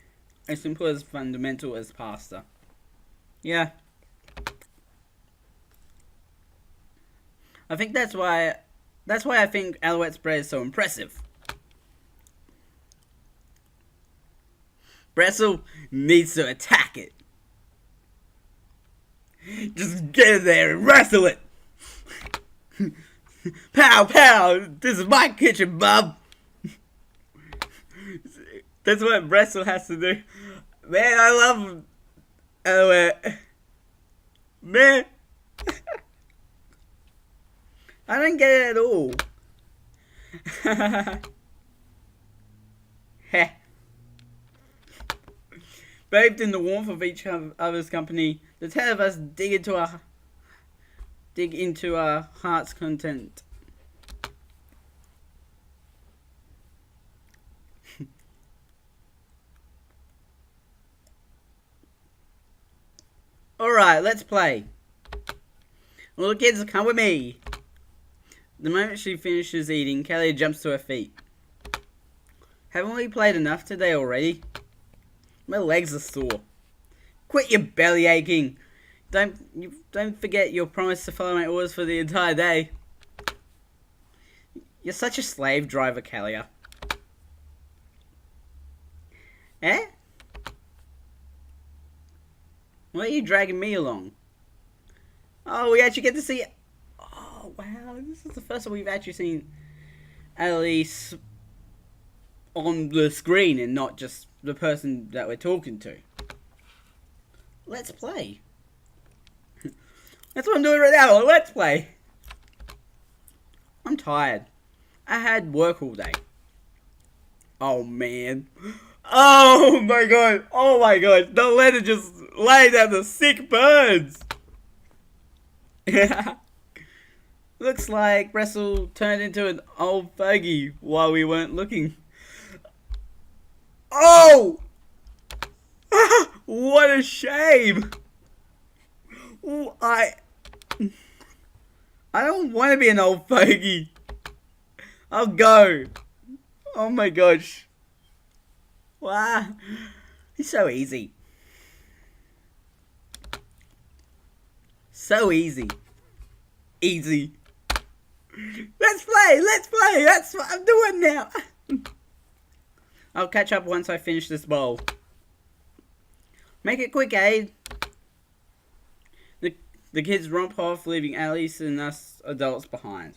as simple as fundamental as pasta. Yeah. I think that's why I think Alouette's bread is so impressive. Bressel needs to attack it. Just get in there and wrestle it. Pow, pow. This is my kitchen, bub. That's what Bressel has to do. Man, I love... man. I don't get it at all. Heh. Bathed in the warmth of each other's company, the 10 of us dig into our heart's content. Alright, let's play. All the kids, come with me. The moment she finishes eating, Kelly jumps to her feet. Haven't we played enough today already? My legs are sore. Quit your belly aching. Don't forget your promise to follow my orders for the entire day. You're such a slave driver, Kalia. Eh? Why are you dragging me along? Oh, we actually get to see... Oh, wow. This is the first time we've actually seen Alice on the screen and not just the person that we're talking to. Let's play. That's what I'm doing right now. Let's play. I'm tired. I had work all day. Oh, man. Oh, my God. Oh, my God. The letter just laid down the sick birds. Looks like Bressel turned into an old fogey while we weren't looking. Oh! What a shame! I don't want to be an old fogey. I'll go. Oh my gosh. Wow. It's so easy. So easy. Easy. Let's play! Let's play! That's what I'm doing now. I'll catch up once I finish this bowl. Make it quick, Aid. The kids romp off, leaving Alice and us adults behind.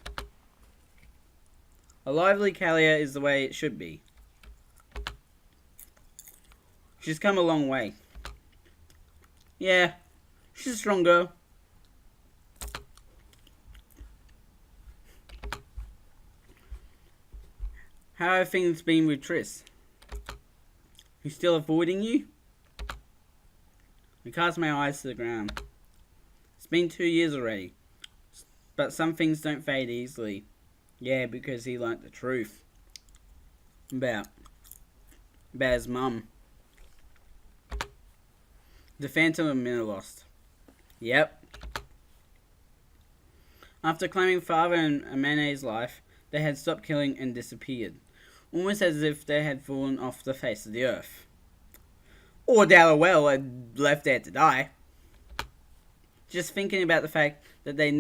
A lively Kalia is the way it should be. She's come a long way. Yeah, she's a strong girl. How have things been with Triss? He's still avoiding you? I cast my eyes to the ground. It's been 2 years already. But some things don't fade easily. Yeah, because he learnt the truth. About his mum. The Phantom of Minelost. Yep. After claiming Father and Amane's life, they had stopped killing and disappeared. Almost as if they had fallen off the face of the earth. Or down a well and left there to die. Just thinking about the fact that they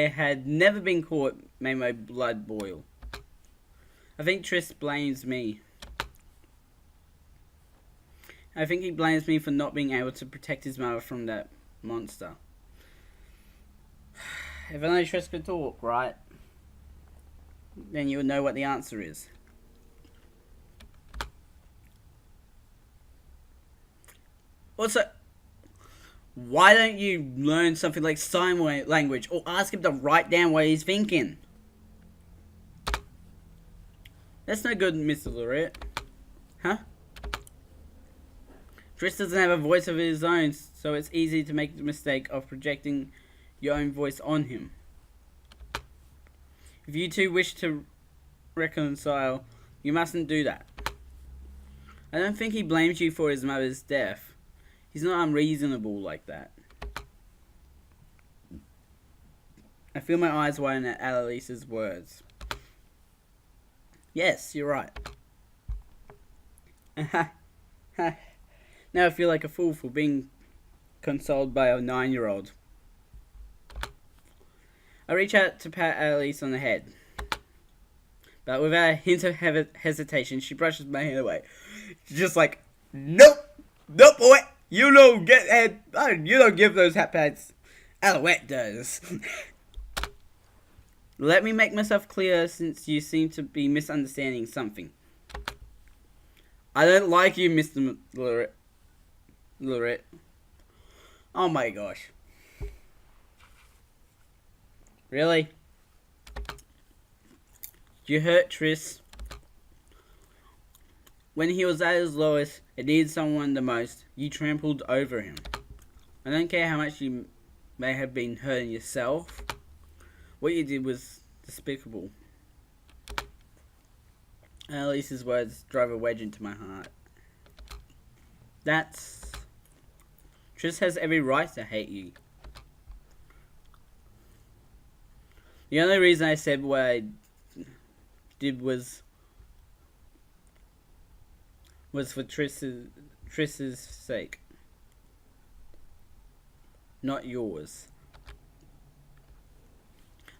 had never been caught made my blood boil. I think Triss blames me. I think he blames me for not being able to protect his mother from that monster. If only Triss could talk, right? Then you would know what the answer is. Also, why don't you learn something like sign language or ask him to write down what he's thinking? That's no good, Mr. Lirit. Huh? Triss doesn't have a voice of his own, so it's easy to make the mistake of projecting your own voice on him. If you two wish to reconcile, you mustn't do that. I don't think he blames you for his mother's death. He's not unreasonable like that. I feel my eyes widen at Alice's words. Yes, you're right. Now I feel like a fool for being consoled by a 9-year-old. I reach out to pat Alice on the head. But without a hint of hesitation, she brushes my hand away. She's just like, nope, nope, boy, you don't get that. You don't give those hat pats. Alouette does. Let me make myself clear, since you seem to be misunderstanding something. I don't like you, Mr. Lirit. Oh my gosh. Really? You hurt Triss when he was at his lowest and needed someone the most. You trampled over him. I don't care how much you may have been hurting yourself. What you did was despicable. Annalise's words drove a wedge into my heart. Triss has every right to hate you. The only reason I said what I did was for Triss's sake, not yours.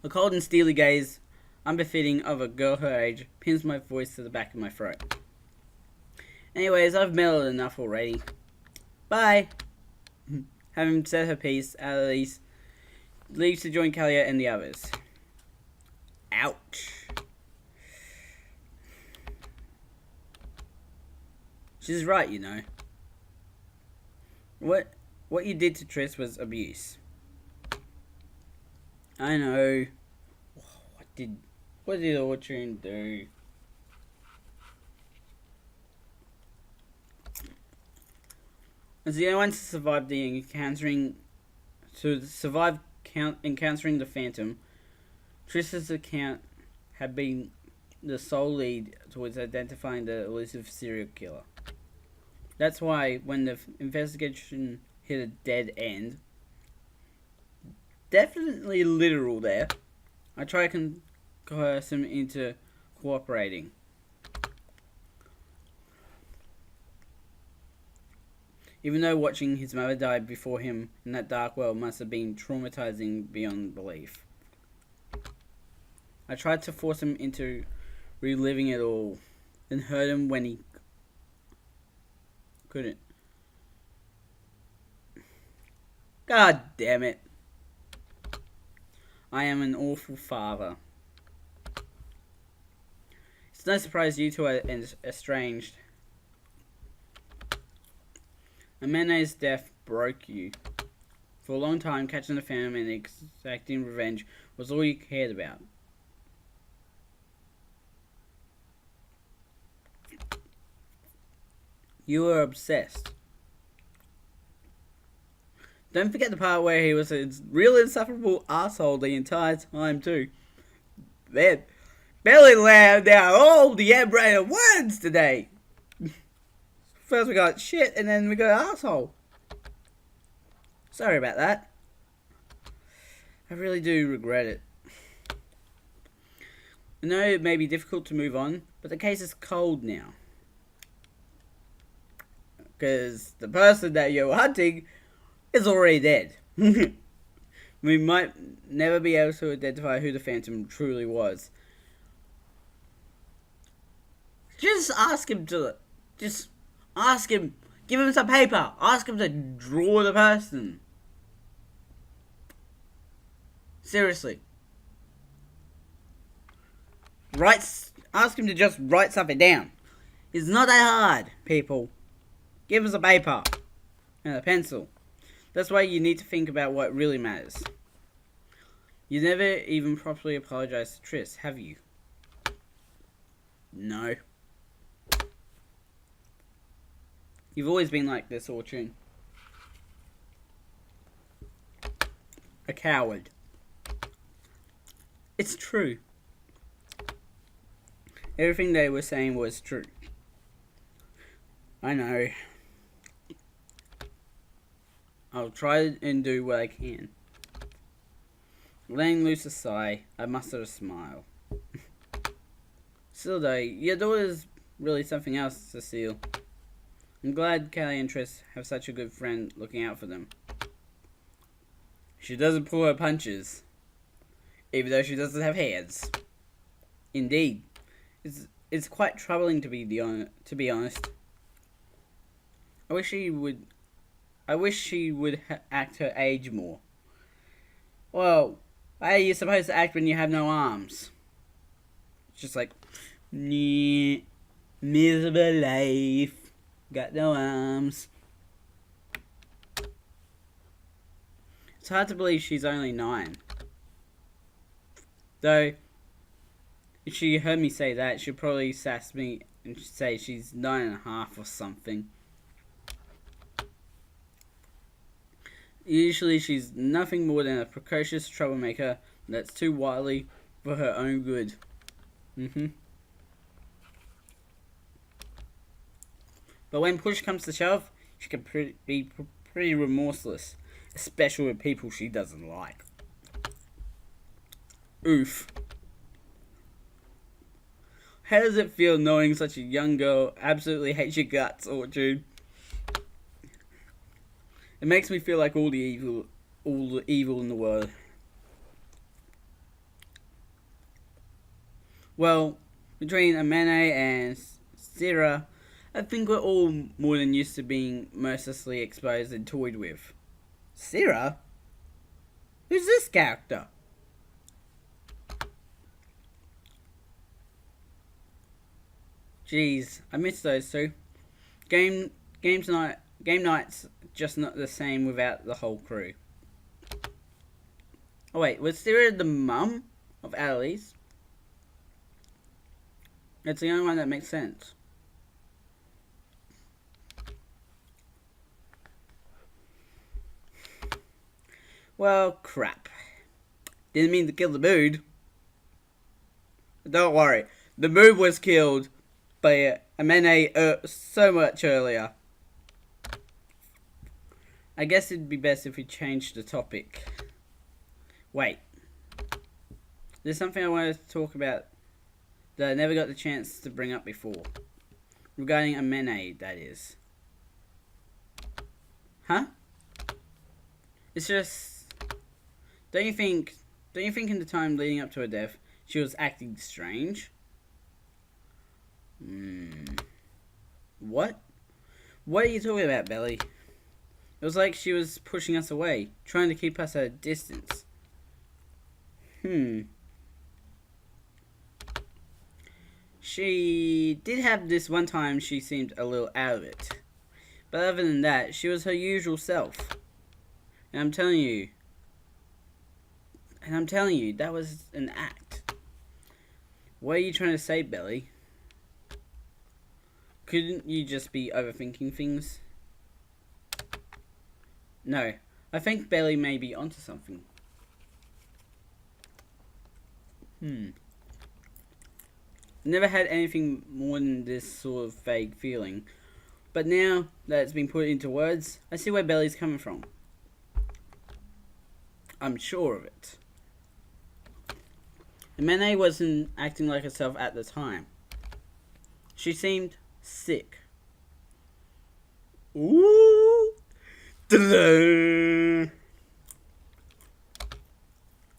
A cold and steely gaze, unbefitting of a girl her age, pins my voice to the back of my throat. Anyways, I've mellowed enough already. Bye. Having said her piece, Annalise leaves to join Kalia and the others. Ouch. She's right, you know. What you did to Triss was abuse. I know. What did Orchard do? As the only one to survive encountering the Phantom, Triss's account had been the sole lead towards identifying the elusive serial killer. That's why, when the investigation hit a dead end, definitely literal there, I tried to coerce him into cooperating. Even though watching his mother die before him in that dark world must have been traumatizing beyond belief. I tried to force him into reliving it all, and hurt him when he couldn't. God damn it. I am an awful father. It's no surprise you two are estranged. Amene's death broke you. For a long time, catching the Phantom and exacting revenge was all you cared about. You were obsessed. Don't forget the part where he was a real insufferable asshole the entire time too. Man, barely allowed out all the M-rated words today. First we got shit and then we got asshole. Sorry about that. I really do regret it. I know it may be difficult to move on, but the case is cold now. Because the person that you're hunting is already dead. We might never be able to identify who the Phantom truly was. Just ask him. Give him some paper. Ask him to draw the person. Seriously. Ask him to just write something down. It's not that hard, people. Give us a paper and a pencil. That's why you need to think about what really matters. You never even properly apologized to Triss, have you? No. You've always been like this, Orchard. A coward. It's true. Everything they were saying was true. I know. I'll try and do what I can. Letting loose a sigh, I mustered a smile. Still though, your daughter's really something else, Cecile. I'm glad Callie and Triss have such a good friend looking out for them. She doesn't pull her punches, even though she doesn't have hands. Indeed, it's quite troubling to be honest. I wish she would. I wish she would act her age more. Well, how are you supposed to act when you have no arms? It's just like, nah, miserable life. Got no arms. It's hard to believe she's only 9. Though, if she heard me say that, she'd probably sass me and say she's 9.5 or something. Usually she's nothing more than a precocious troublemaker that's too wily for her own good. But when push comes to shove, she can be pretty remorseless, especially with people she doesn't like. Oof. How does it feel knowing such a young girl absolutely hates your guts, Orchard? It makes me feel like all the evil in the world. Well, between Amene and Syrah, I think we're all more than used to being mercilessly exposed and toyed with. Syrah? Who's this character? Jeez, I miss those two. Game nights just not the same without the whole crew. Oh wait, was Syrah the mum of Alice? It's the only one that makes sense. Well, crap. Didn't mean to kill the mood. Don't worry, the mood was killed by Amene so much earlier. I guess it'd be best if we changed the topic. Wait. There's something I wanted to talk about that I never got the chance to bring up before. Regarding Amene, that is. Huh? It's just... Don't you think in the time leading up to her death, she was acting strange? What? What are you talking about, Belly? It was like she was pushing us away, trying to keep us at a distance. She did have this one time she seemed a little out of it. But other than that, she was her usual self. And I'm telling you, that was an act. What are you trying to say, Belly? Couldn't you just be overthinking things? No, I think Belly may be onto something. Never had anything more than this sort of vague feeling. But now that it's been put into words, I see where Belly's coming from. I'm sure of it. Amene wasn't acting like herself at the time. She seemed sick. Ooh! Da-da-da.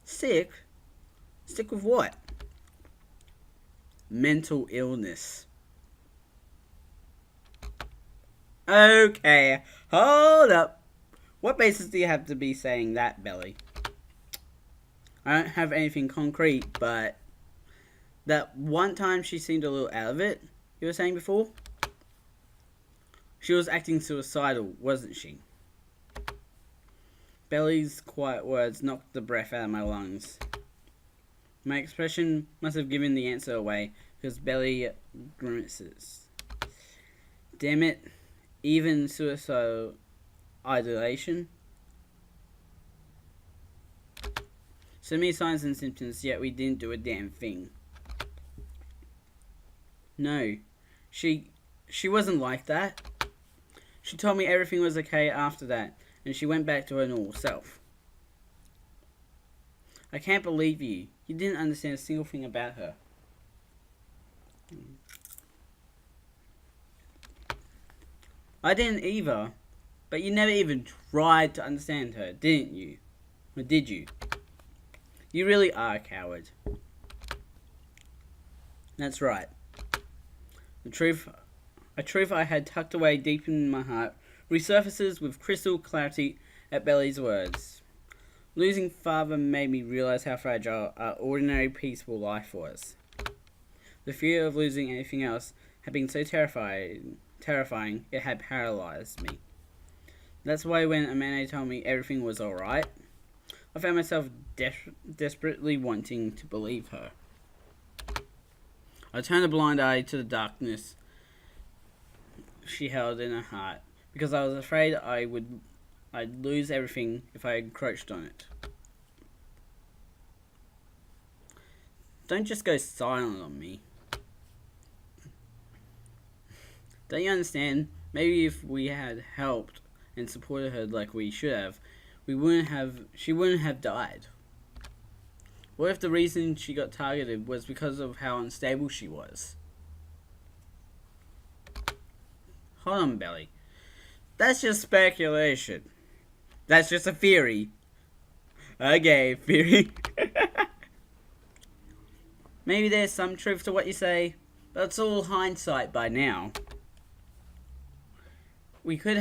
Sick? Sick of what? Mental illness. Okay, hold up. What basis do you have to be saying that, Belly? I don't have anything concrete, but that one time she seemed a little out of it, you were saying before? She was acting suicidal, wasn't she? Belly's quiet words knocked the breath out of my lungs. My expression must have given the answer away, because Belly grimaces. Damn it, even suicidal ideation? So many signs and symptoms, yet we didn't do a damn thing. No, she wasn't like that. She told me everything was okay after that, and she went back to her normal self. I can't believe you. You didn't understand a single thing about her. I didn't either, but you never even tried to understand her, didn't you? Or did you? You really are a coward. That's right. The truth, a truth I had tucked away deep in my heart, resurfaces with crystal clarity at Belly's words. Losing father made me realize how fragile our ordinary, peaceful life was. The fear of losing anything else had been so terrifying it had paralyzed me. That's why when Amanda told me everything was alright, I found myself desperately wanting to believe her. I turned a blind eye to the darkness she held in her heart, because I was afraid I'd lose everything if I encroached on it. Don't just go silent on me. Don't you understand? Maybe if we had helped and supported her like we should have, she wouldn't have died. What if the reason she got targeted was because of how unstable she was? Hold on, Belly. That's just speculation. That's just a theory. Okay, theory. Maybe there's some truth to what you say, but it's all hindsight by now. We could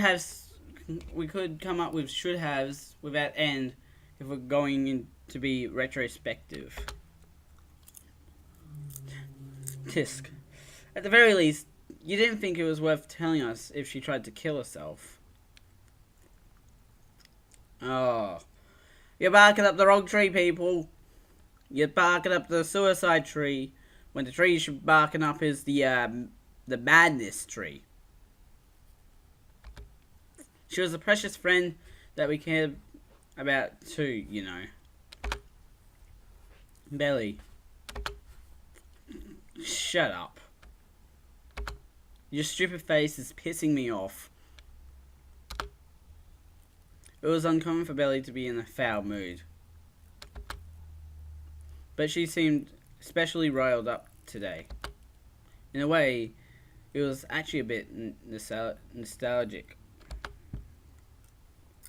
come up with should haves without end if we're going in to be retrospective. Tisk. At the very least, you didn't think it was worth telling us if she tried to kill herself. Oh. You're barking up the wrong tree, people. You're barking up the suicide tree, when the tree you should be barking up is the madness tree. She was a precious friend that we cared about too, you know. Belly. Shut up. Your stupid face is pissing me off. It was uncommon for Belly to be in a foul mood, but she seemed especially riled up today. In a way, it was actually a bit nostalgic.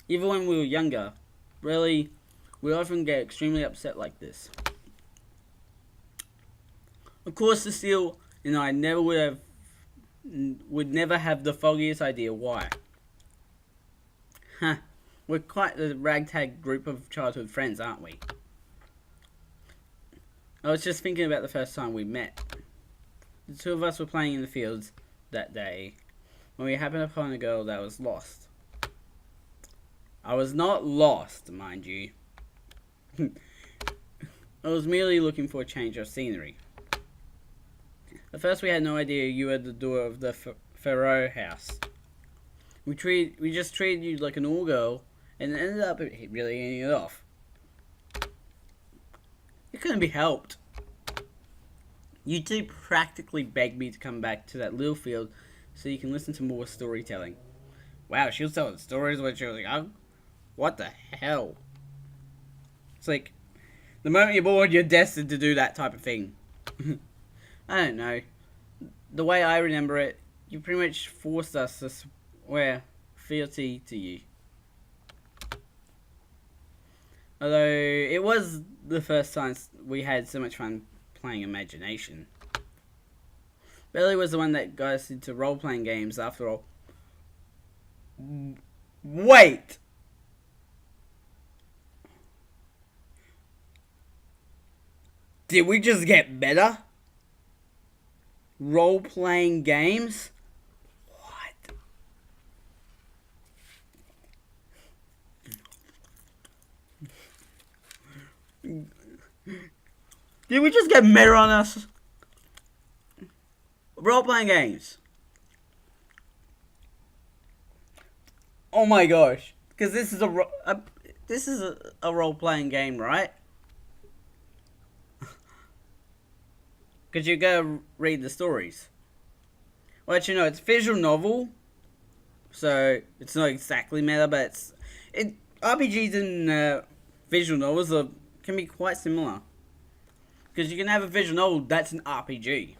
Even when we were younger, really, we often get extremely upset like this. Of course, Cecile and I would never have the foggiest idea why. Huh. We're quite the ragtag group of childhood friends, aren't we? I was just thinking about the first time we met. The two of us were playing in the fields that day when we happened upon a girl that was lost. I was not lost, mind you. I was merely looking for a change of scenery. At first we had no idea you were the daughter of the Pharaoh house. We just treated you like a normal girl and ended up really hitting it off. It couldn't be helped. You two practically begged me to come back to that little field so you can listen to more storytelling. Wow, she was telling stories when she was young? What the hell? It's like, the moment you're born, you're destined to do that type of thing. I don't know. The way I remember it, you pretty much forced us to swear fealty to you. Although, it was the first time we had so much fun playing Imagination. Belly was the one that got us into role-playing games after all. Wait! Did we just get better? Role-playing games? What? Did we just get better on us? Role-playing games. Oh my gosh. Because this is a role-playing game, right? Because you gotta read the stories. Well, actually, no, it's a visual novel. So, it's not exactly meta, but RPGs and visual novels can be quite similar. Because you can have a visual novel that's an RPG.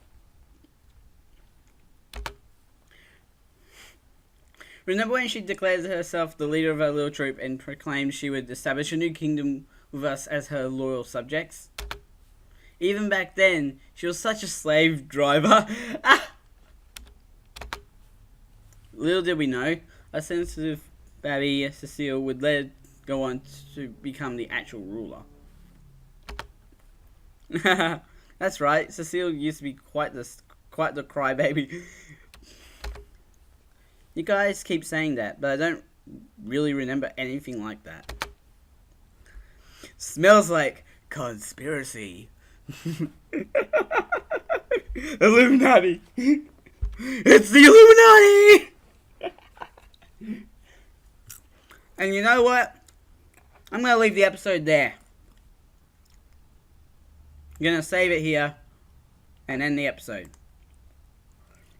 Remember when she declared herself the leader of her little troop and proclaimed she would establish a new kingdom with us as her loyal subjects? Even back then, she was such a slave driver. Little did we know, a sensitive baby Cecile would later go on to become the actual ruler. That's right, Cecile used to be quite the crybaby. You guys keep saying that, but I don't really remember anything like that. Smells like conspiracy. Illuminati. It's the Illuminati. And you know what? I'm gonna leave the episode there. I'm gonna save it here and end the episode.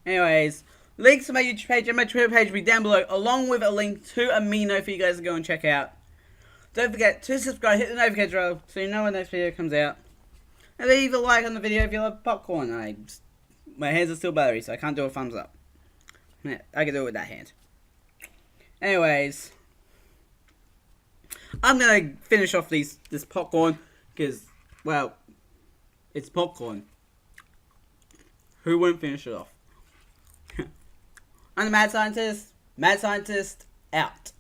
Anyways, links to my YouTube page and my Twitter page will be down below, along with a link to Amino for you guys to go and check out. Don't forget to subscribe, hit the notification bell so you know when the next video comes out. And leave a like on the video if you love popcorn. My hands are still buttery, so I can't do a thumbs up. I can do it with that hand. Anyways, I'm gonna finish off this popcorn because, well, it's popcorn. Who wouldn't finish it off? I'm the Mad Scientist. Mad Scientist out.